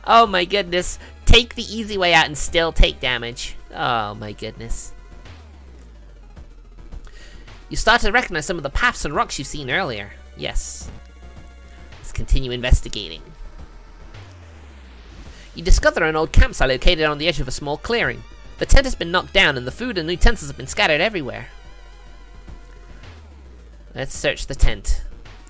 Oh my goodness. Take the easy way out and still take damage. Oh my goodness. You start to recognize some of the paths and rocks you've seen earlier. Yes. Let's continue investigating. You discover an old campsite located on the edge of a small clearing. The tent has been knocked down and the food and utensils have been scattered everywhere. Let's search the tent.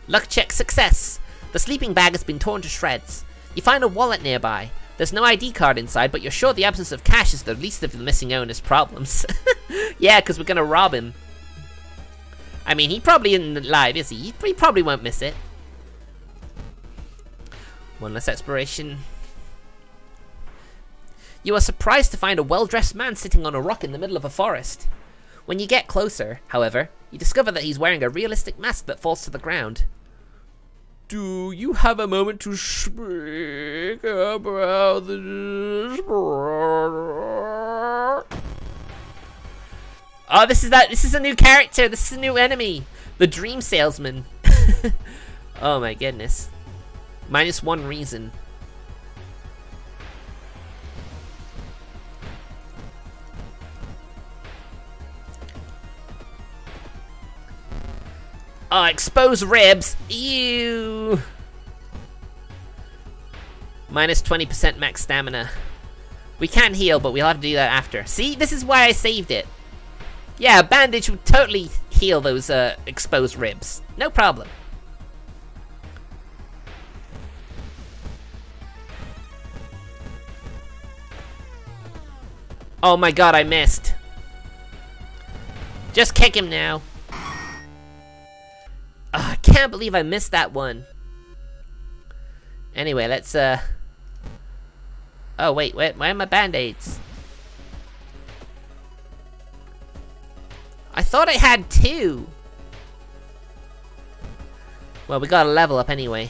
Luck check success! The sleeping bag has been torn to shreds. You find a wallet nearby. There's no ID card inside, but you're sure the absence of cash is the least of the missing owner's problems. Yeah, because we're gonna rob him. I mean, he probably isn't alive, is he? He probably won't miss it. One less exploration. You are surprised to find a well-dressed man sitting on a rock in the middle of a forest. When you get closer, however, you discover that he's wearing a realistic mask that falls to the ground. Do you have a moment to speak about this? Oh, this is a new character. This is a new enemy. The Dream Salesman. Oh my goodness. -1 reason. Oh, exposed ribs. Ew. -20% max stamina. We can heal, but we'll have to do that after. See, this is why I saved it. Yeah, a bandage would totally heal those exposed ribs. No problem. Oh my god, I missed. Just kick him now. Oh, I can't believe I missed that one. Anyway, let's oh wait, where are my band-aids? I thought I had 2. Well, we got a level up anyway.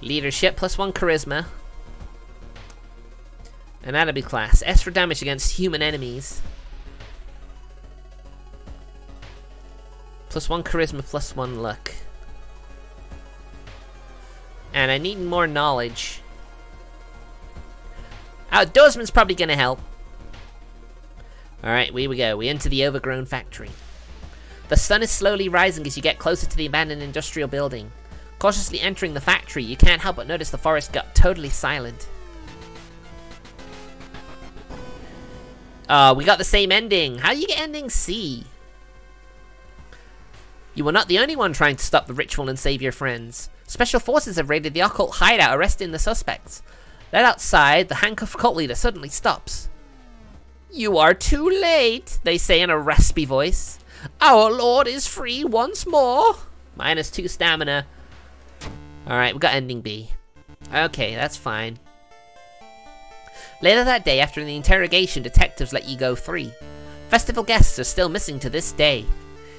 Leadership +1 charisma. Anatomy class. S for damage against human enemies. +1 charisma, +1 luck. And I need more knowledge. Outdoorsman's probably gonna help. Alright, here we go. We enter the overgrown factory. The sun is slowly rising as you get closer to the abandoned industrial building. Cautiously entering the factory, you can't help but notice the forest got totally silent. We got the same ending. How do you get ending C? You were not the only one trying to stop the ritual and save your friends. Special forces have raided the occult hideout, arresting the suspects. Led outside, the handcuffed cult leader suddenly stops. You are too late, they say in a raspy voice. Our lord is free once more. -2 stamina. Alright, we got ending B. Okay, that's fine. Later that day, after the interrogation, detectives let you go free. Festival guests are still missing to this day.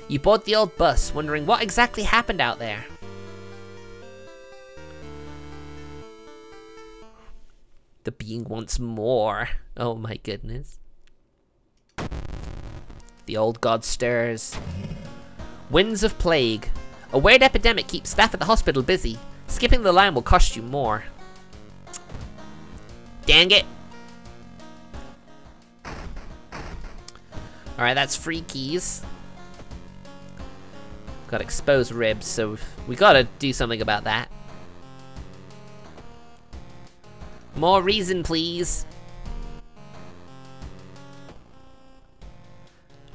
You board the old bus, wondering what exactly happened out there. The being wants more. Oh my goodness. The old god stirs. Winds of plague. A weird epidemic keeps staff at the hospital busy. Skipping the line will cost you more. Dang it. Alright, that's free keys. Got exposed ribs, so we gotta do something about that. More reason, please.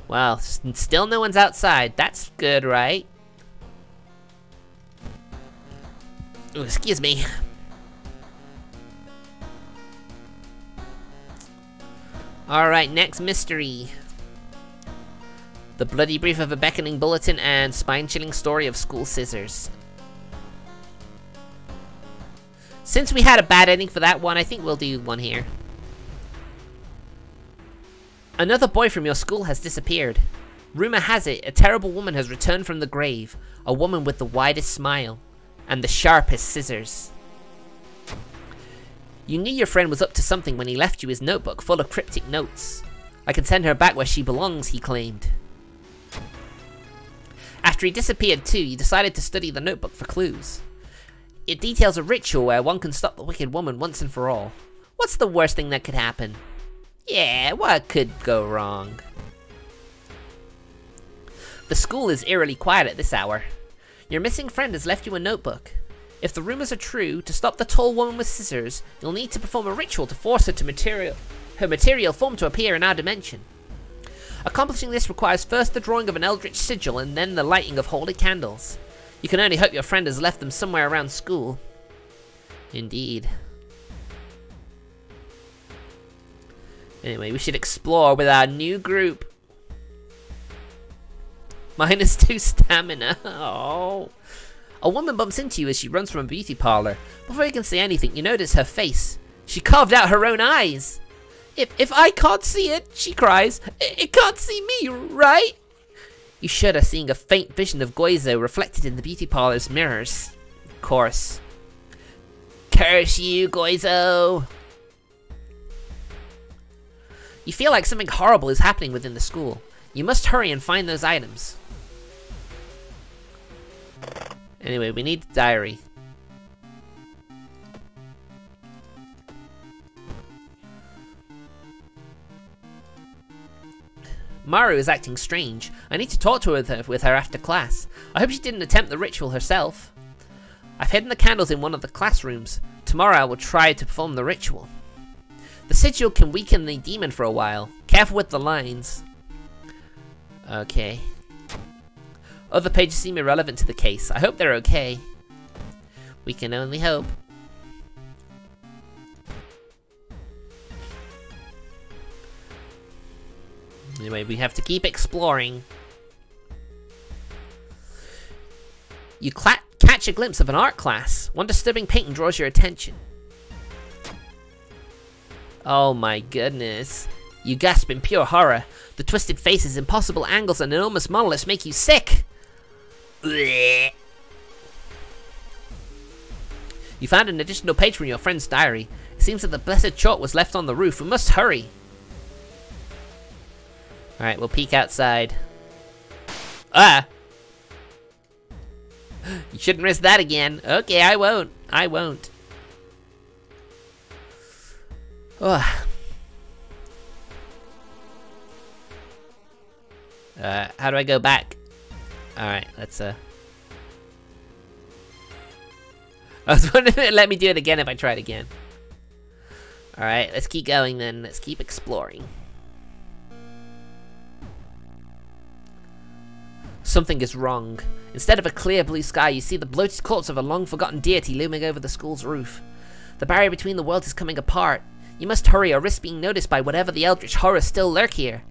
Well, still no one's outside. That's good, right? Ooh, excuse me. Alright, next mystery. The bloody brief of a beckoning bulletin and spine-chilling story of school scissors. Since we had a bad ending for that one, I think we'll do one here. Another boy from your school has disappeared. Rumor has it, a terrible woman has returned from the grave. A woman with the widest smile and the sharpest scissors. You knew your friend was up to something when he left you his notebook full of cryptic notes. I can send her back where she belongs, he claimed. After he disappeared too, you decided to study the notebook for clues. It details a ritual where one can stop the wicked woman once and for all. What's the worst thing that could happen? Yeah, what could go wrong? The school is eerily quiet at this hour. Your missing friend has left you a notebook. If the rumors are true, to stop the tall woman with scissors, you'll need to perform a ritual to force her material form to appear in our dimension. Accomplishing this requires first the drawing of an eldritch sigil and then the lighting of holy candles. You can only hope your friend has left them somewhere around school. Indeed. Anyway, we should explore with our new group. -2 stamina. Oh. A woman bumps into you as she runs from a beauty parlor. Before you can say anything, you notice her face. She carved out her own eyes. If I can't see it, she cries, it can't see me, right? You shudder, seeing a faint vision of Goizo reflected in the beauty parlor's mirrors. Of course. Curse you, Goizo! You feel like something horrible is happening within the school. You must hurry and find those items. Anyway, we need the diary. Maru is acting strange. I need to talk to her with her after class. I hope she didn't attempt the ritual herself. I've hidden the candles in one of the classrooms. Tomorrow I will try to perform the ritual. The sigil can weaken the demon for a while. Careful with the lines. Okay. Other pages seem irrelevant to the case. I hope they're okay. We can only hope. Anyway, we have to keep exploring. You catch a glimpse of an art class. One disturbing painting draws your attention. Oh my goodness. You gasp in pure horror. The twisted faces, impossible angles, and enormous monoliths make you sick. Blech. You found an additional page from your friend's diary. It seems that the blessed chalk was left on the roof. We must hurry. Alright, we'll peek outside. Ah! You shouldn't risk that again. Okay, I won't. I won't. Ugh. How do I go back? Alright, let's I was wondering if it let me do it again if I tried again. Alright, let's keep going then. Let's keep exploring. Something is wrong. Instead of a clear blue sky, you see the bloated corpse of a long-forgotten deity looming over the school's roof. The barrier between the worlds is coming apart. You must hurry or risk being noticed by whatever the eldritch horrors still lurk here.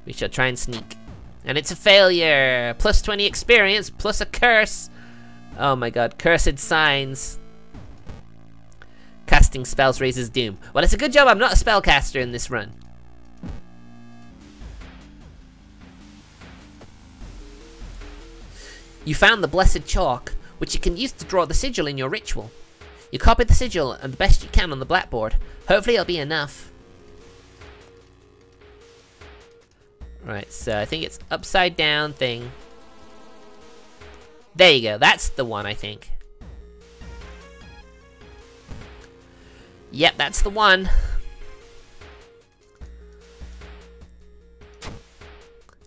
We shall try and sneak. And it's a failure! Plus 20 experience, plus a curse! Oh my god, cursed signs. Casting spells raises doom. Well, it's a good job I'm not a spellcaster in this run. You found the blessed chalk, which you can use to draw the sigil in your ritual. You copy the sigil and the best you can on the blackboard. Hopefully it'll be enough. Right, so I think it's upside down thing. There you go, that's the one, I think. Yep, that's the one.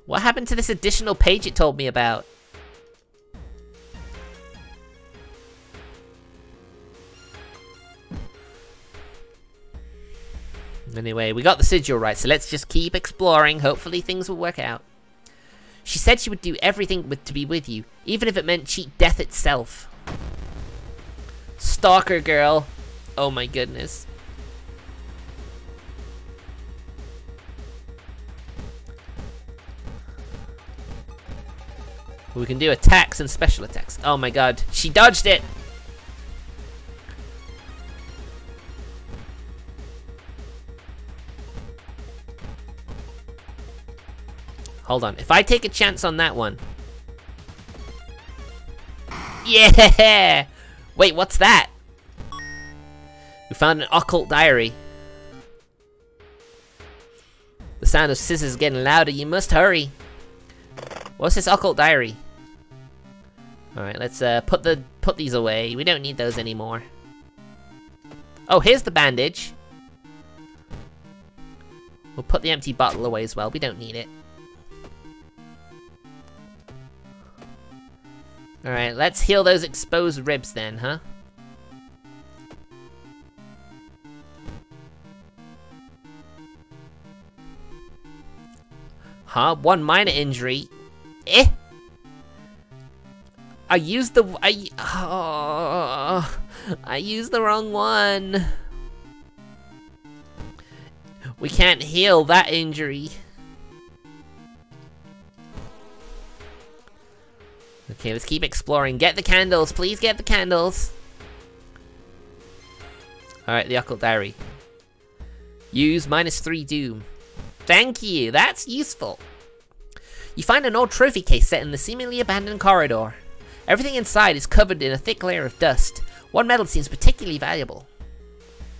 What happened to this additional page it told me about? Anyway, we got the sigil right, so let's just keep exploring. Hopefully things will work out. She said she would do everything to be with you, even if it meant cheat death itself. Stalker girl. Oh my goodness. We can do attacks and special attacks. Oh my god, she dodged it! Hold on, if I take a chance on that one... Yeah! Wait, what's that? We found an occult diary. The sound of scissors getting louder, you must hurry. What's this occult diary? Alright, let's put these away. We don't need those anymore. Oh, here's the bandage. We'll put the empty bottle away as well. We don't need it. Alright, let's heal those exposed ribs then, huh? Huh? One minor injury. Eh? I used the wrong one. We can't heal that injury. Okay, let's keep exploring. Get the candles, please get the candles. Alright, the occult diary. Use -3 doom. Thank you, that's useful. You find an old trophy case set in the seemingly abandoned corridor. Everything inside is covered in a thick layer of dust. One metal seems particularly valuable.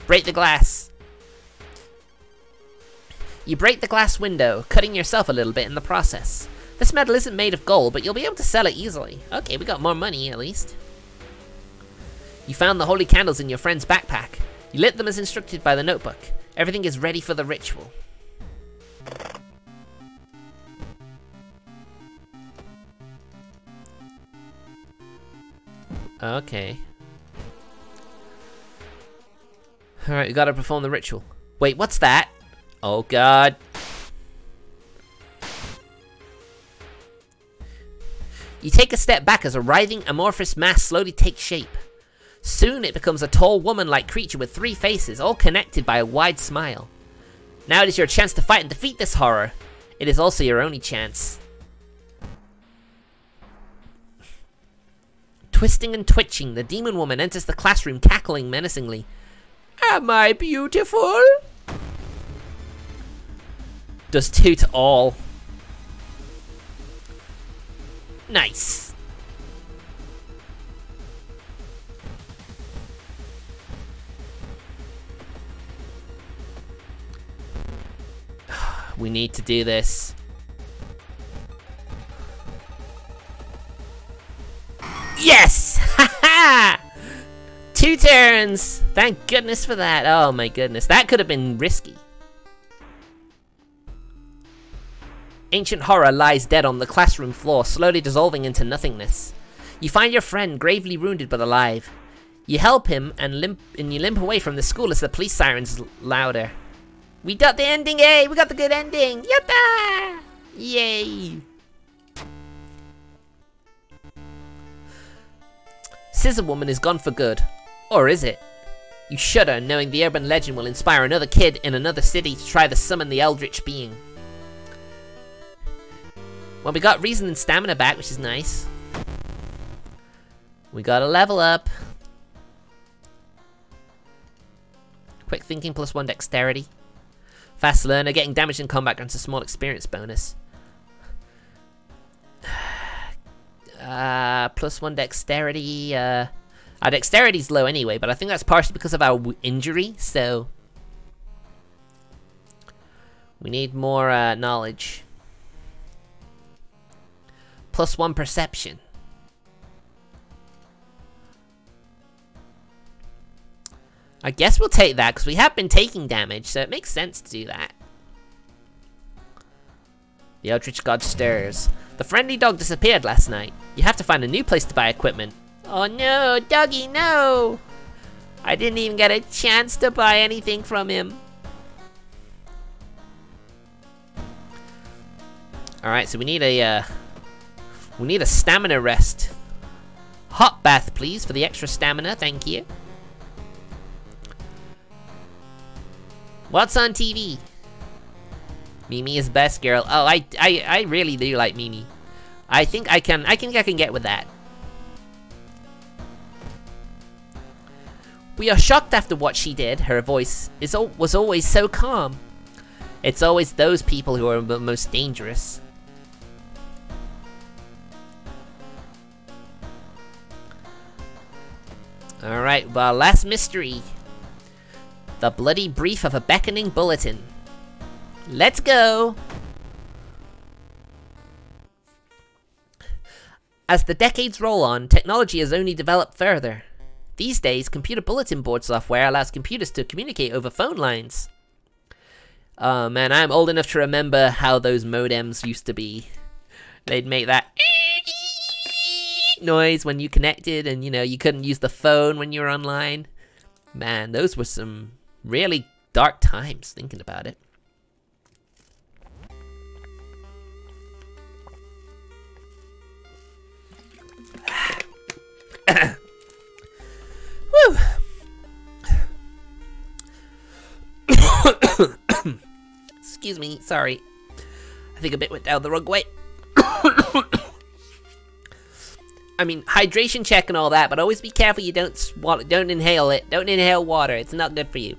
Break the glass. You break the glass window, cutting yourself a little bit in the process. This metal isn't made of gold, but you'll be able to sell it easily. Okay, we got more money at least. You found the holy candles in your friend's backpack. You lit them as instructed by the notebook. Everything is ready for the ritual. Okay. Alright, we gotta perform the ritual. Wait, what's that? Oh god. You take a step back as a writhing, amorphous mass slowly takes shape. Soon it becomes a tall woman-like creature with 3 faces, all connected by a wide smile. Now it is your chance to fight and defeat this horror. It is also your only chance. Twisting and twitching, the demon woman enters the classroom, cackling menacingly. Am I beautiful? Does toot all. Nice. We need to do this. Yes! Haha! 2 turns! Thank goodness for that. Oh my goodness. That could have been risky. Ancient horror lies dead on the classroom floor, slowly dissolving into nothingness. You find your friend gravely wounded but alive. You help him and you limp away from the school as the police sirens louder. We got the ending, eh? We got the good ending! Yatta! Yay! Scissor Woman is gone for good. Or is it? You shudder, knowing the urban legend will inspire another kid in another city to try to summon the eldritch being. Well, we got reason and stamina back, which is nice. We got a level up. Quick thinking +1 dexterity. Fast learner, getting damage in combat grants a small experience bonus. +1 dexterity. Our dexterity's low anyway, but I think that's partially because of our injury, so we need more knowledge. +1 perception. I guess we'll take that, because we have been taking damage, so it makes sense to do that. The Eldritch God stirs. The friendly dog disappeared last night. You have to find a new place to buy equipment. Oh no, doggy, no! I didn't even get a chance to buy anything from him. Alright, so we need a stamina rest. Hot bath, please, for the extra stamina, thank you. What's on TV? Mimi is best girl. Oh, I really do like Mimi. I think I can get with that. We are shocked after what she did. Her voice was always so calm. It's always those people who are the most dangerous. Alright, well, last mystery. The bloody brief of a beckoning bulletin. Let's go! As the decades roll on, technology has only developed further. These days, computer bulletin board software allows computers to communicate over phone lines. Oh man, I'm old enough to remember how those modems used to be. They'd make that noise when you connected, and you know, you couldn't use the phone when you were online. Man, those were some really dark times, thinking about it. Woo! Excuse me, sorry. I think a bit went down the wrong way. I mean, hydration check and all that, but always be careful you don't swallow, don't inhale it. Don't inhale water, it's not good for you.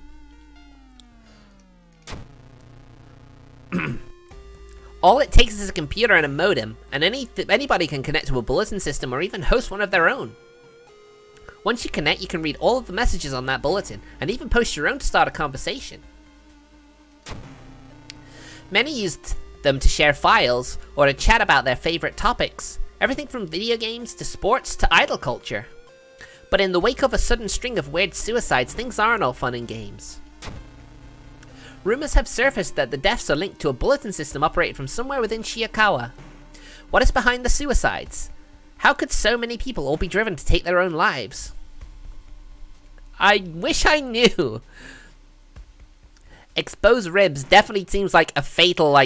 All it takes is a computer and a modem, and anybody can connect to a bulletin system or even host one of their own. Once you connect, you can read all of the messages on that bulletin, and even post your own to start a conversation. Many use them to share files, or to chat about their favorite topics. Everything from video games, to sports, to idol culture. But in the wake of a sudden string of weird suicides, things aren't all fun and games. Rumors have surfaced that the deaths are linked to a bulletin system operated from somewhere within Shiakawa. What is behind the suicides? How could so many people all be driven to take their own lives? I wish I knew. Exposed ribs definitely seems like a fatal,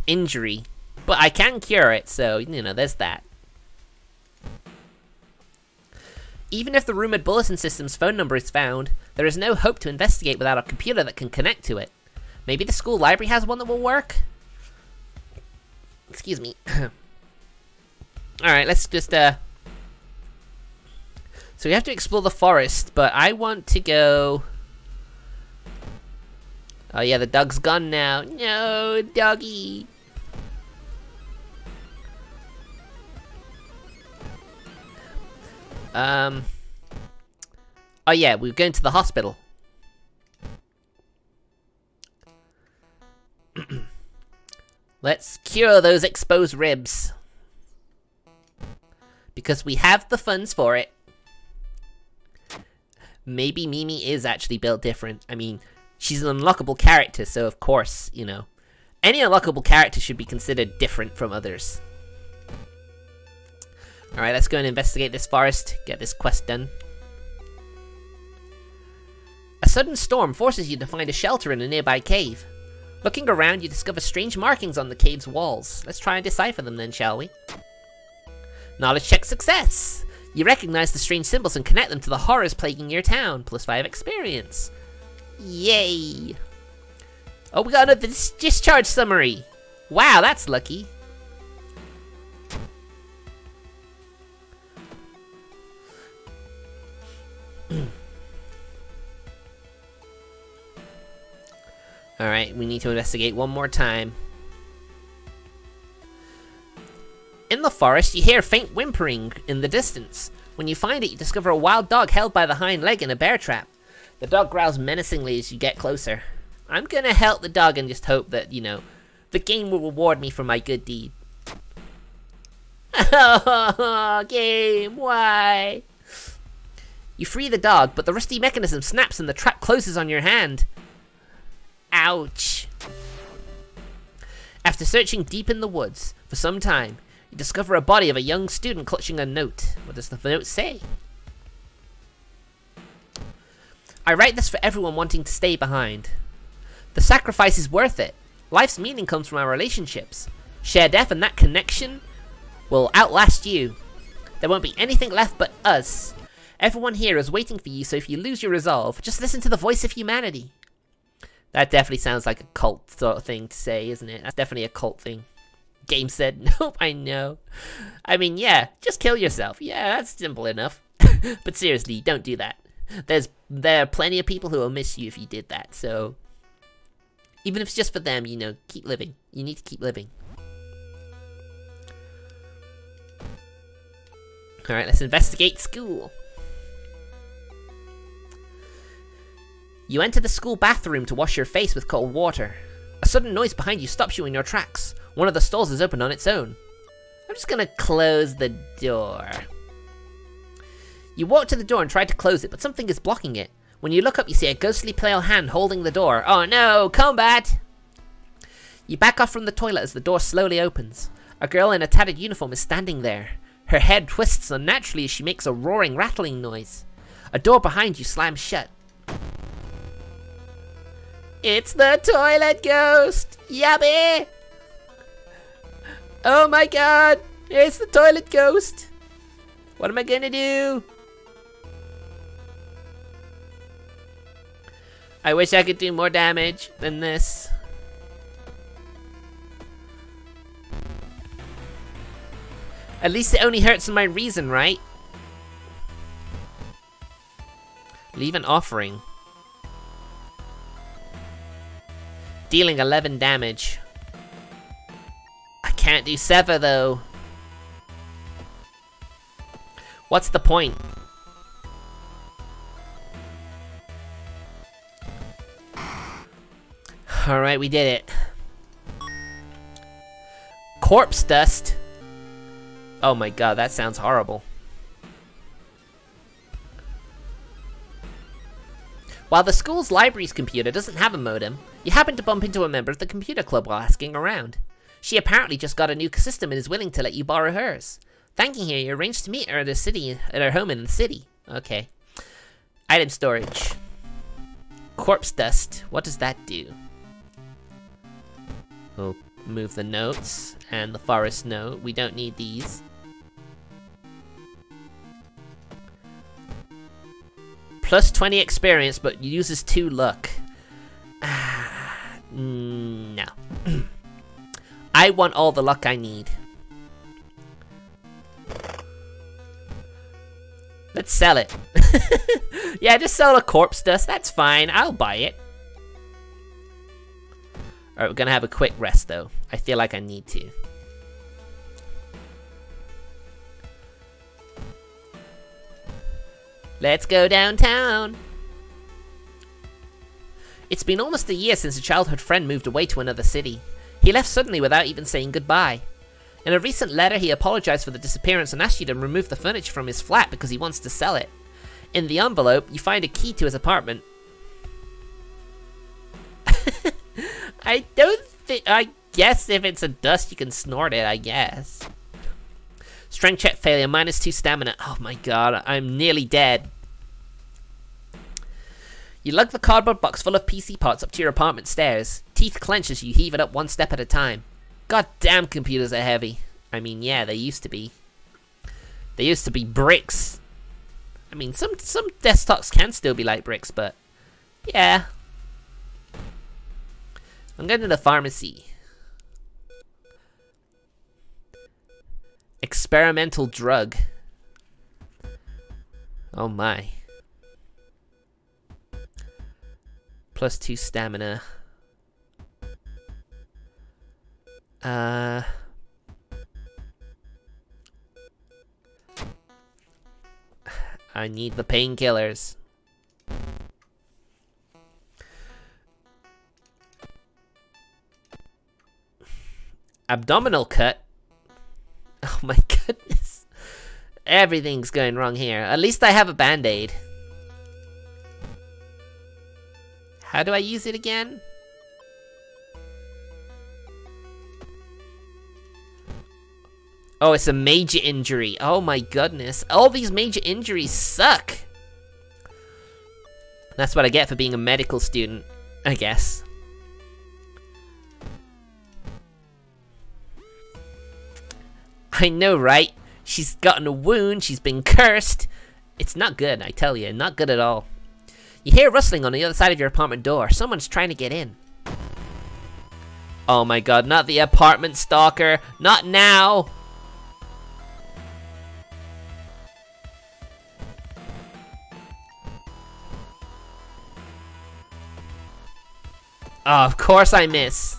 injury. But I can cure it, so, you know, there's that. Even if the rumored bulletin system's phone number is found, there is no hope to investigate without a computer that can connect to it. Maybe the school library has one that will work? Excuse me. Alright, let's just, So we have to explore the forest, but I want to go... Oh yeah, the dog's gone now. No, doggy! Oh yeah, we're going to the hospital. Let's cure those exposed ribs. Because we have the funds for it. Maybe Mimi is actually built different. I mean, she's an unlockable character, so of course, you know. Any unlockable character should be considered different from others. Alright, let's go and investigate this forest, get this quest done. A sudden storm forces you to find a shelter in a nearby cave. Looking around, you discover strange markings on the cave's walls. Let's try and decipher them then, shall we? Knowledge check success! You recognize the strange symbols and connect them to the horrors plaguing your town. +5 experience. Yay! Oh, we got another discharge summary! Wow, that's lucky. Alright, we need to investigate one more time. In the forest, you hear faint whimpering in the distance. When you find it, you discover a wild dog held by the hind leg in a bear trap. The dog growls menacingly as you get closer. I'm gonna help the dog and just hope that, you know, the game will reward me for my good deed. Oh, game, why? You free the dog, but the rusty mechanism snaps and the trap closes on your hand. Ouch. After searching deep in the woods for some time, you discover a body of a young student clutching a note. What does the note say? I write this for everyone wanting to stay behind. The sacrifice is worth it. Life's meaning comes from our relationships. Share death and that connection will outlast you. There won't be anything left but us. Everyone here is waiting for you, so if you lose your resolve, just listen to the voice of humanity. That definitely sounds like a cult sort of thing to say, isn't it? That's definitely a cult thing. Game said, nope, I know. I mean, yeah, just kill yourself. Yeah, that's simple enough. But seriously, don't do that. There are plenty of people who will miss you if you did that, so... Even if it's just for them, you know, keep living. You need to keep living. Alright, let's investigate school. You enter the school bathroom to wash your face with cold water. A sudden noise behind you stops you in your tracks. One of the stalls is open on its own. I'm just gonna close the door. You walk to the door and try to close it, but something is blocking it. When you look up, you see a ghostly pale hand holding the door. Oh no, combat! You back off from the toilet as the door slowly opens. A girl in a tattered uniform is standing there. Her head twists unnaturally as she makes a roaring, rattling noise. A door behind you slams shut. It's the toilet ghost! Yabby! Oh my god! It's the toilet ghost! What am I gonna do? I wish I could do more damage than this. At least it only hurts my reason, right? Leave an offering. Dealing 11 damage. I can't do sever though. What's the point? Alright, we did it. Corpse dust? Oh my god, that sounds horrible. While the school's library's computer doesn't have a modem, you happen to bump into a member of the computer club while asking around. She apparently just got a new system and is willing to let you borrow hers. Thanking her, you arrange to meet her at her home in the city. Okay. Item storage. Corpse dust. What does that do? We'll move the notes and the forest note. We don't need these. Plus 20 experience, but uses 2 luck. No. I want all the luck I need. Let's sell it. Yeah, just sell the corpse dust. That's fine. I'll buy it. Alright, we're gonna have a quick rest though. I feel like I need to. Let's go downtown. It's been almost a year since a childhood friend moved away to another city. He left suddenly without even saying goodbye. In a recent letter, he apologized for the disappearance and asked you to remove the furniture from his flat because he wants to sell it. In the envelope, you find a key to his apartment. I don't think... I guess if it's a dust, you can snort it, I guess. Strength check failure, -2 stamina. Oh my god, I'm nearly dead. You lug the cardboard box full of PC parts up to your apartment stairs. Teeth clench as you heave it up one step at a time. God damn, computers are heavy. I mean, yeah, they used to be. They used to be bricks. I mean, some desktops can still be like bricks, but yeah. I'm going to the pharmacy. Experimental drug. Oh my. +2 stamina. I need the painkillers. Abdominal cut. Oh Oh my goodness. Everything's going wrong here. At least I have a band-aid. How do I use it again? Oh, it's a major injury. Oh my goodness. All these major injuries suck. That's what I get for being a medical student, I guess. I know, right? She's gotten a wound, she's been cursed. It's not good, I tell you, not good at all. You hear rustling on the other side of your apartment door. Someone's trying to get in. Oh my god, not the apartment stalker. Not now. Oh, of course I miss.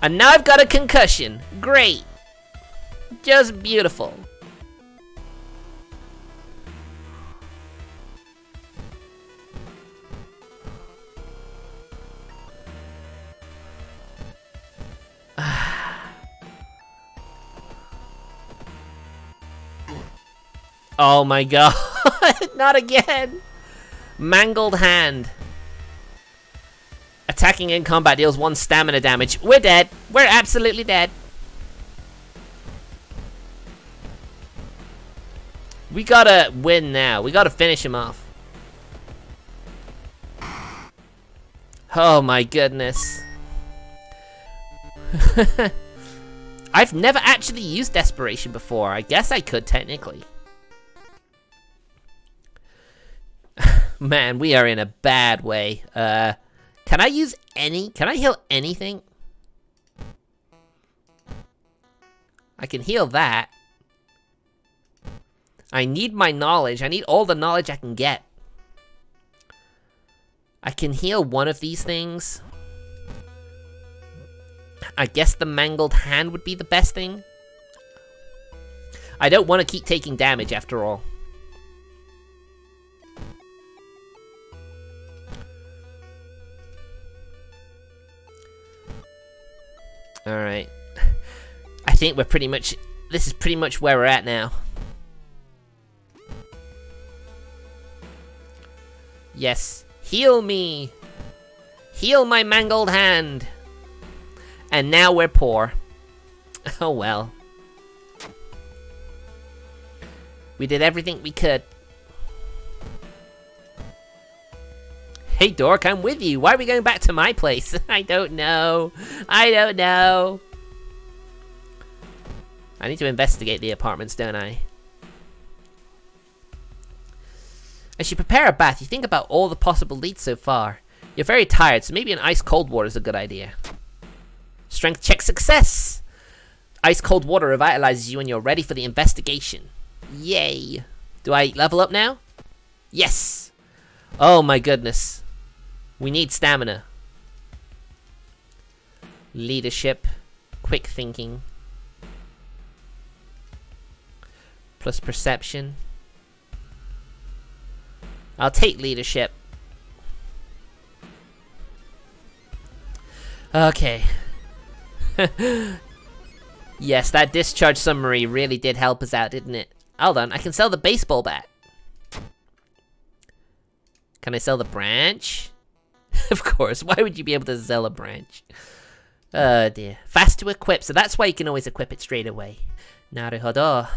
And now I've got a concussion. Great. Just beautiful. Oh my god. Not again. Mangled hand. Attacking in combat deals 1 stamina damage. We're dead. We're absolutely dead. We gotta win now. We gotta finish him off. Oh my goodness. I've never actually used desperation before. I guess I could technically. Man, we are in a bad way. Can I use any? Can I heal anything? I can heal that. I need my knowledge. I need all the knowledge I can get. I can heal one of these things. I guess the mangled hand would be the best thing. I don't want to keep taking damage after all. Alright. I think we're pretty much... This is pretty much where we're at now. Yes. Heal me! Heal my mangled hand! And now we're poor. Oh well. We did everything we could. Hey dork, I'm with you. Why are we going back to my place? I don't know. I don't know. I need to investigate the apartments, don't I? As you prepare a bath, you think about all the possible leads so far. You're very tired, so maybe an ice cold water is a good idea. Strength check success! Ice cold water revitalizes you and you're ready for the investigation. Yay! Do I level up now? Yes! Oh my goodness. We need stamina. Leadership. Quick thinking. Plus perception. I'll take leadership. Okay. Yes, that discharge summary really did help us out, didn't it? Hold on, I can sell the baseball bat. Can I sell the branch? Of course, why would you be able to sell a branch? Oh dear. Fast to equip, so that's why you can always equip it straight away. Naruhodo.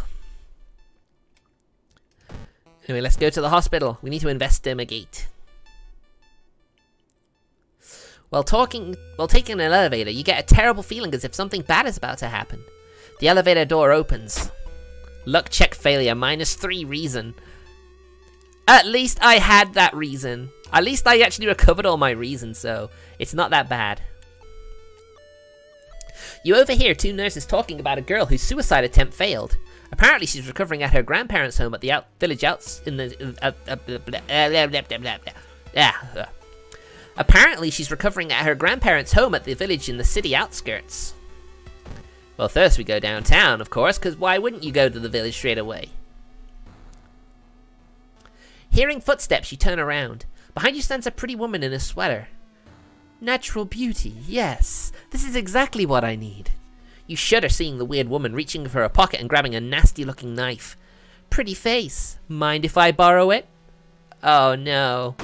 Anyway, let's go to the hospital. We need to investigate. While taking an elevator, you get a terrible feeling as if something bad is about to happen. The elevator door opens. Luck check failure, -3 reason. At least I had that reason. At least I actually recovered all my reasons, so it's not that bad. You overhear 2 nurses talking about a girl whose suicide attempt failed. Apparently, she's recovering at her grandparents' home at the village outs in the. Apparently, she's recovering at her grandparents' home at the village in the city outskirts. Well, first we go downtown, of course, because why wouldn't you go to the village straight away? Hearing footsteps, you turn around. Behind you stands a pretty woman in a sweater. Natural beauty, yes. This is exactly what I need. You shudder seeing the weird woman reaching for her pocket and grabbing a nasty-looking knife. Pretty face. Mind if I borrow it? Oh no.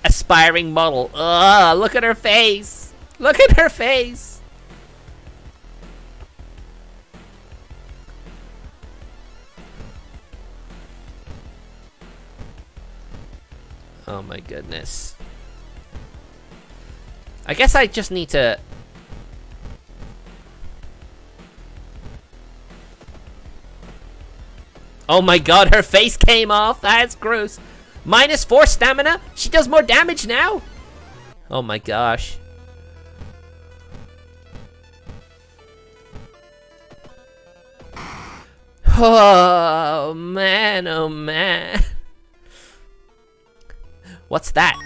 Aspiring model. Ugh, look at her face. Look at her face. Oh my goodness. I guess I just need to... Oh my god, her face came off. That's gross. -4 stamina? She does more damage now? Oh my gosh. Oh man, oh man. What's that?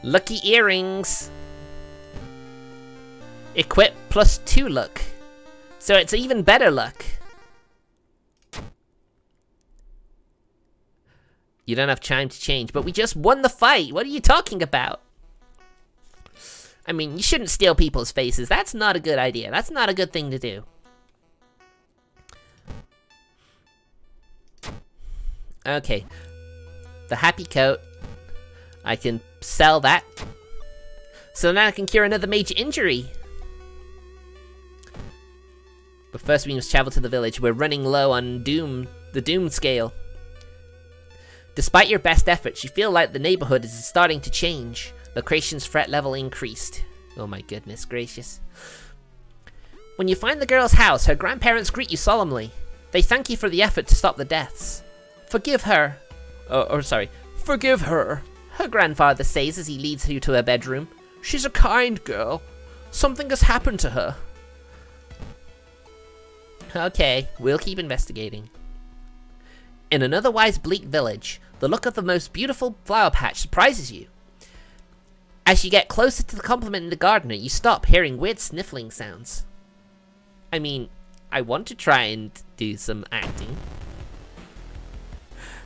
Lucky earrings. Equip +2 luck. So it's even better luck. You don't have time to change, but we just won the fight. What are you talking about? I mean, you shouldn't steal people's faces. That's not a good idea. That's not a good thing to do. Okay. The happy coat. I can sell that. So now I can cure another major injury. But first we must travel to the village. We're running low on the doom scale. Despite your best efforts, you feel like the neighborhood is starting to change. Lucretian's threat level increased. Oh my goodness gracious. When you find the girl's house, her grandparents greet you solemnly. They thank you for the effort to stop the deaths. Forgive her. Forgive her. Her grandfather says as he leads you to her bedroom. She's a kind girl. Something has happened to her. Okay, we'll keep investigating. In an otherwise bleak village, the look of the most beautiful flower patch surprises you. As you get closer to the complimenting the gardener, you stop hearing weird sniffling sounds. I mean, I want to try and do some acting.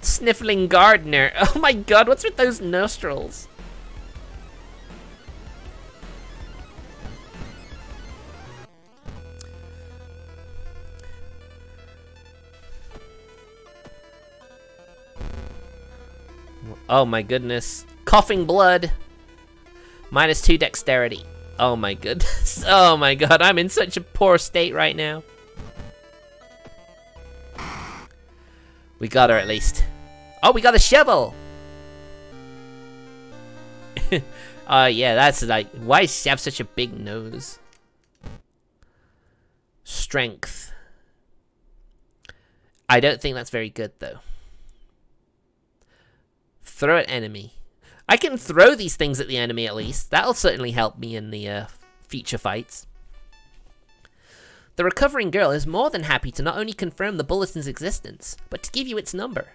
Sniffling gardener. Oh my god, what's with those nostrils? Oh my goodness. Coughing blood. -2 dexterity. Oh my goodness. Oh my god, I'm in such a poor state right now. We got her at least. Oh, we got a shovel! Yeah, that's like... Why does she have such a big nose? Strength. I don't think that's very good, though. Throw at enemy. I can throw these things at the enemy at least. That'll certainly help me in the future fights. The recovering girl is more than happy to not only confirm the bulletin's existence, but to give you its number.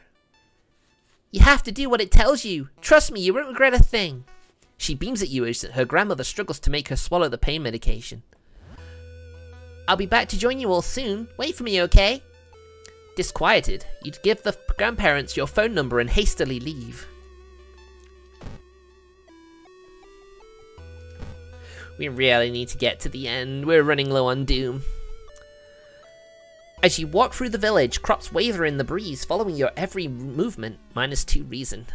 You have to do what it tells you. Trust me, you won't regret a thing. She beams at you as her grandmother struggles to make her swallow the pain medication. I'll be back to join you all soon. Wait for me, okay? Disquieted, you'd give the grandparents your phone number and hastily leave. We really need to get to the end. We're running low on doom. As you walk through the village, crops waver in the breeze, following your every movement. -2 reason.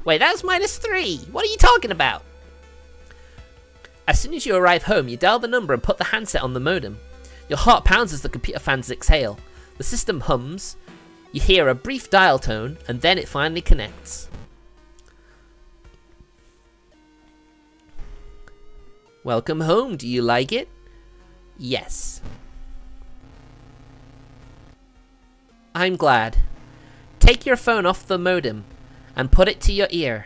Wait, that was -3! What are you talking about? As soon as you arrive home, you dial the number and put the handset on the modem. Your heart pounds as the computer fans exhale. The system hums. You hear a brief dial tone, and then it finally connects. Welcome home. Do you like it? Yes. I'm glad. Take your phone off the modem and put it to your ear.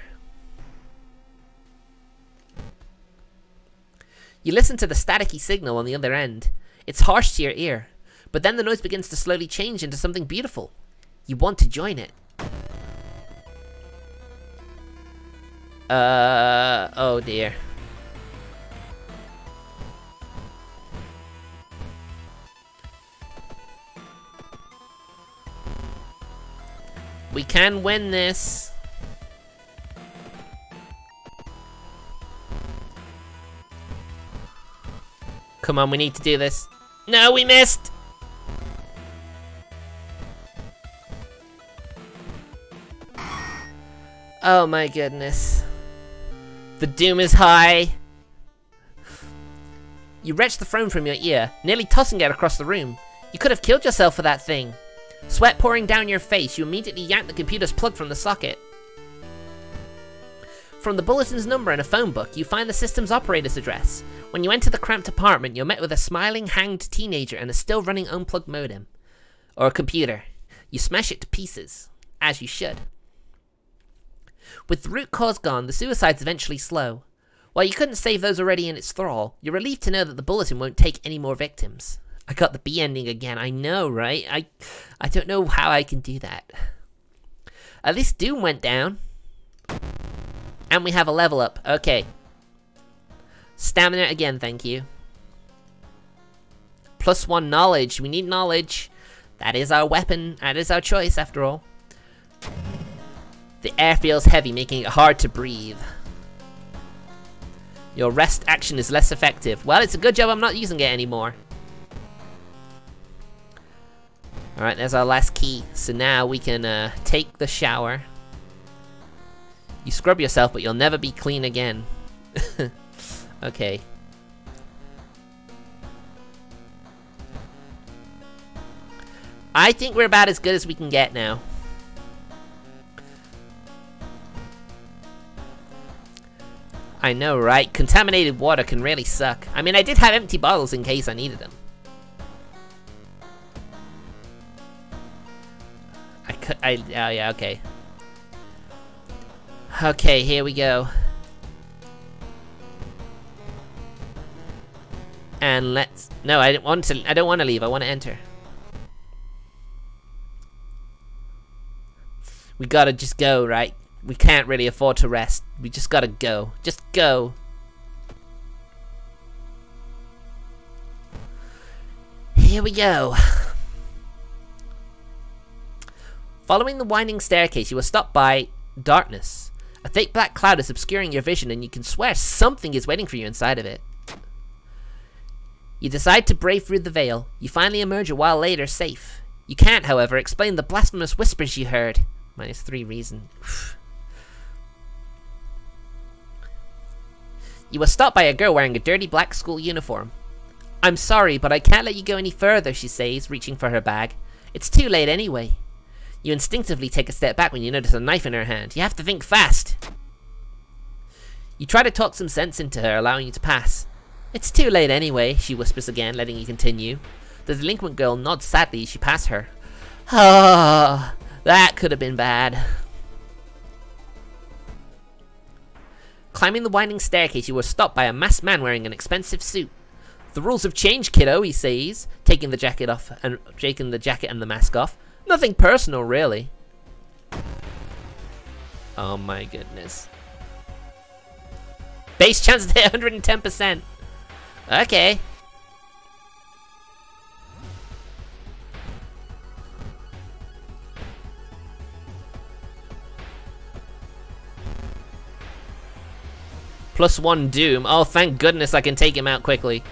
You listen to the staticky signal on the other end. It's harsh to your ear, but then the noise begins to slowly change into something beautiful. You want to join it. Oh dear. We can win this. Come on, we need to do this. No, we missed! Oh my goodness. The doom is high. You wrenched the phone from your ear, nearly tossing it across the room. You could have killed yourself for that thing. Sweat pouring down your face, you immediately yanked the computer's plug from the socket. From the bulletin's number in a phone book, you find the system's operator's address. When you enter the cramped apartment, you're met with a smiling, hanged teenager and a still-running unplugged modem. Or a computer. You smash it to pieces. As you should. With the root cause gone, the suicides eventually slow. While you couldn't save those already in its thrall, you're relieved to know that the bulletin won't take any more victims. I got the B ending again, I know, right? I don't know how I can do that. At least Doom went down. And we have a level up. Okay. Stamina again, thank you. +1 knowledge. We need knowledge. That is our weapon. That is our choice, after all. The air feels heavy, making it hard to breathe. Your rest action is less effective. Well, it's a good job I'm not using it anymore. Alright, there's our last key. So now we can take the shower. You scrub yourself, but you'll never be clean again. Okay. I think we're about as good as we can get now. I know, right? Contaminated water can really suck. I mean, I did have empty bottles in case I needed them. Oh yeah, okay. Okay, here we go. And let's... No, I don't want to leave. I want to enter. We gotta just go, right? We can't really afford to rest. We just gotta go. Just go. Here we go. Following the winding staircase, you were stopped by darkness. A thick black cloud is obscuring your vision, and you can swear something is waiting for you inside of it. You decide to brave through the veil. You finally emerge a while later, safe. You can't, however, explain the blasphemous whispers you heard. -3 reason. You were stopped by a girl wearing a dirty black school uniform. I'm sorry, but I can't let you go any further, she says, reaching for her bag. It's too late anyway. You instinctively take a step back when you notice a knife in her hand. You have to think fast. You try to talk some sense into her, allowing you to pass. It's too late anyway, she whispers again, letting you continue. The delinquent girl nods sadly as you pass her. Ah, that could have been bad. Climbing the winding staircase, you were stopped by a masked man wearing an expensive suit. The rules have changed, kiddo, he says, taking the jacket and the mask off. Nothing personal, really. Oh my goodness. Base chance to hit 110%. Okay. +1 Doom. Oh, thank goodness I can take him out quickly.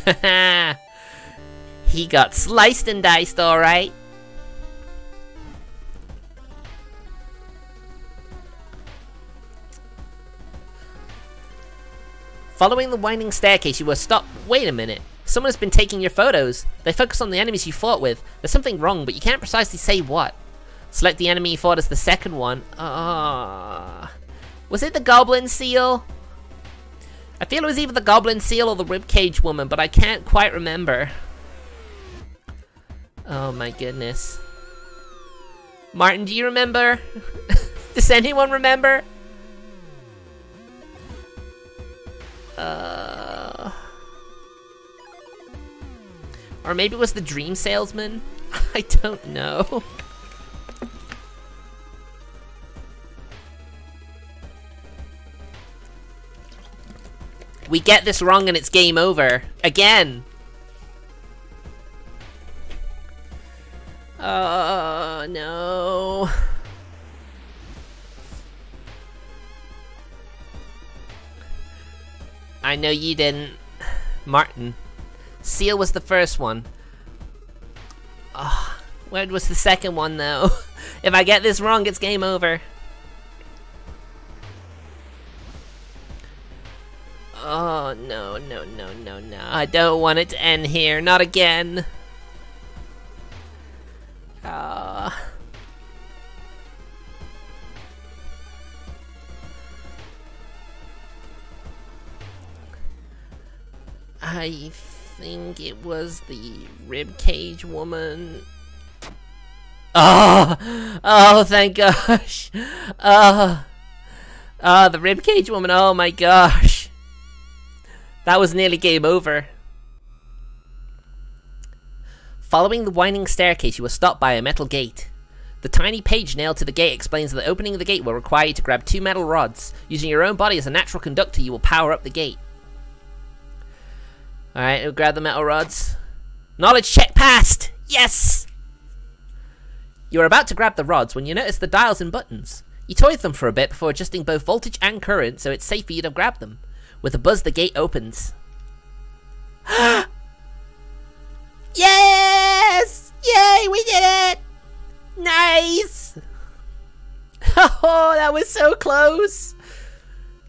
Haha. He got sliced and diced, alright. Following the winding staircase, you were stopped. Wait a minute. Someone has been taking your photos. They focus on the enemies you fought with. There's something wrong, but you can't precisely say what. Select the enemy you fought as the second one. Was it the Goblin Seal? I feel it was either the Goblin Seal or the Ribcage Woman, but I can't quite remember. Oh my goodness. Martin, do you remember? Does anyone remember? Or maybe it was the Dream Salesman? I don't know. We get this wrong and it's game over. Again! Oh, no. I know you didn't. Martin. Seal was the first one. Oh, where was the second one, though? If I get this wrong, it's game over. Oh, no, no, no, no, no. I don't want it to end here. Not again. Ah. I think it was the ribcage woman. Oh! Oh, thank gosh! Oh, the ribcage woman, oh my gosh! That was nearly game over. Following the winding staircase, you were stopped by a metal gate. The tiny page nailed to the gate explains that opening the gate will require you to grab 2 metal rods. Using your own body as a natural conductor, you will power up the gate. Alright, we'll grab the metal rods. Knowledge check passed! Yes! You are about to grab the rods when you notice the dials and buttons. You toy with them for a bit before adjusting both voltage and current so it's safe for you to grab them. With a buzz, the gate opens. Yes! Yay, we did it! Nice! Oh, that was so close!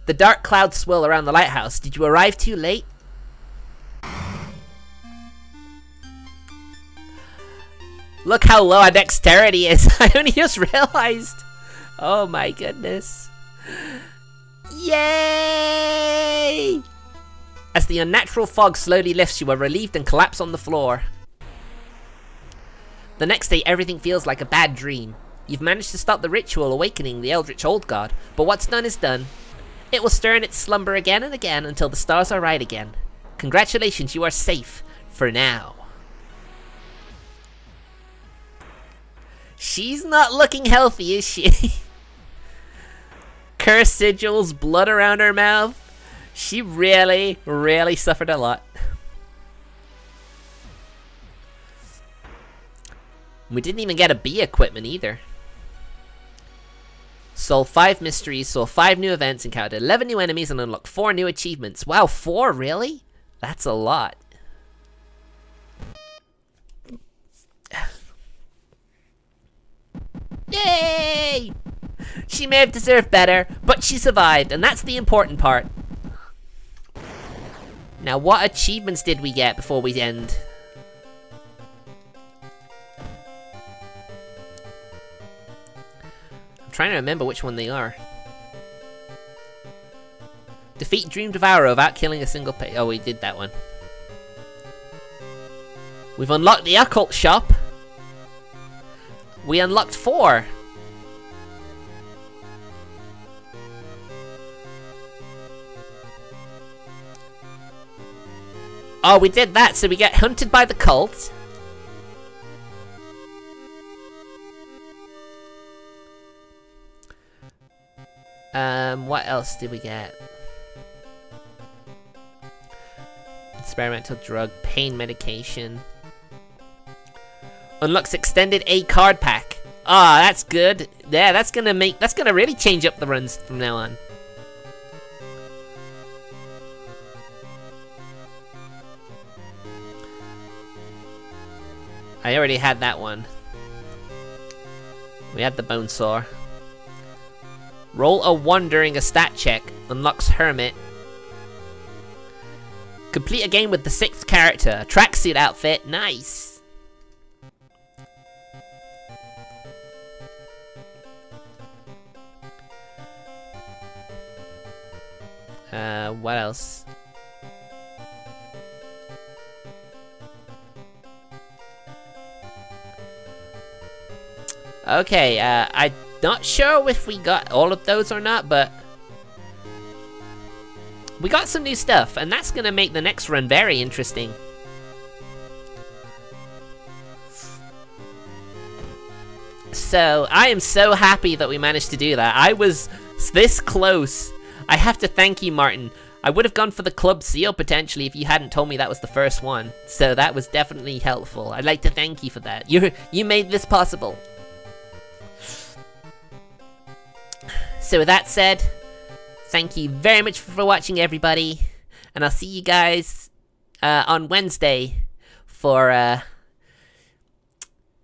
The dark clouds swirl around the lighthouse. Did you arrive too late? Look how low our dexterity is. I only just realized. Oh my goodness. Yay! As the unnatural fog slowly lifts, you are relieved and collapse on the floor. The next day, everything feels like a bad dream. You've managed to stop the ritual awakening the Eldritch Old God, but what's done is done. It will stir in its slumber again and again until the stars are right again. Congratulations, you are safe. For now. She's not looking healthy, is she? Curse sigils, blood around her mouth. She really, really suffered a lot. We didn't even get a B equipment either. Solved 5 mysteries, saw 5 new events, encountered 11 new enemies, and unlocked 4 new achievements. Wow, 4 really? That's a lot. Yay! She may have deserved better, but she survived, and that's the important part. Now, what achievements did we get before we end? I'm trying to remember which one they are. Defeat Dream Devourer without killing a single pig. Oh, we did that one. We've unlocked the occult shop. We unlocked 4. Oh, we did that, so we get hunted by the cult. What else did we get? Experimental drug, pain medication. Unlocks extended A card pack. Ah, that's good. Yeah, that's gonna really change up the runs from now on. I already had that one. We had the bone saw. Roll a 1 during a stat check. Unlocks Hermit. Complete a game with the 6th character. Tracksuit outfit. Nice. What else? Okay, I'm not sure if we got all of those or not, but we got some new stuff, and that's gonna make the next run very interesting. So, I am so happy that we managed to do that. I was this close. I have to thank you, Martin. I would have gone for the club seal potentially if you hadn't told me that was the first one. So that was definitely helpful. I'd like to thank you for that. You made this possible. So with that said, thank you very much for watching, everybody. and I'll see you guys on Wednesday for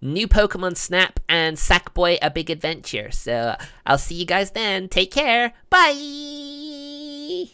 new Pokemon Snap and Sackboy A Big Adventure. So I'll see you guys then. Take care. Bye!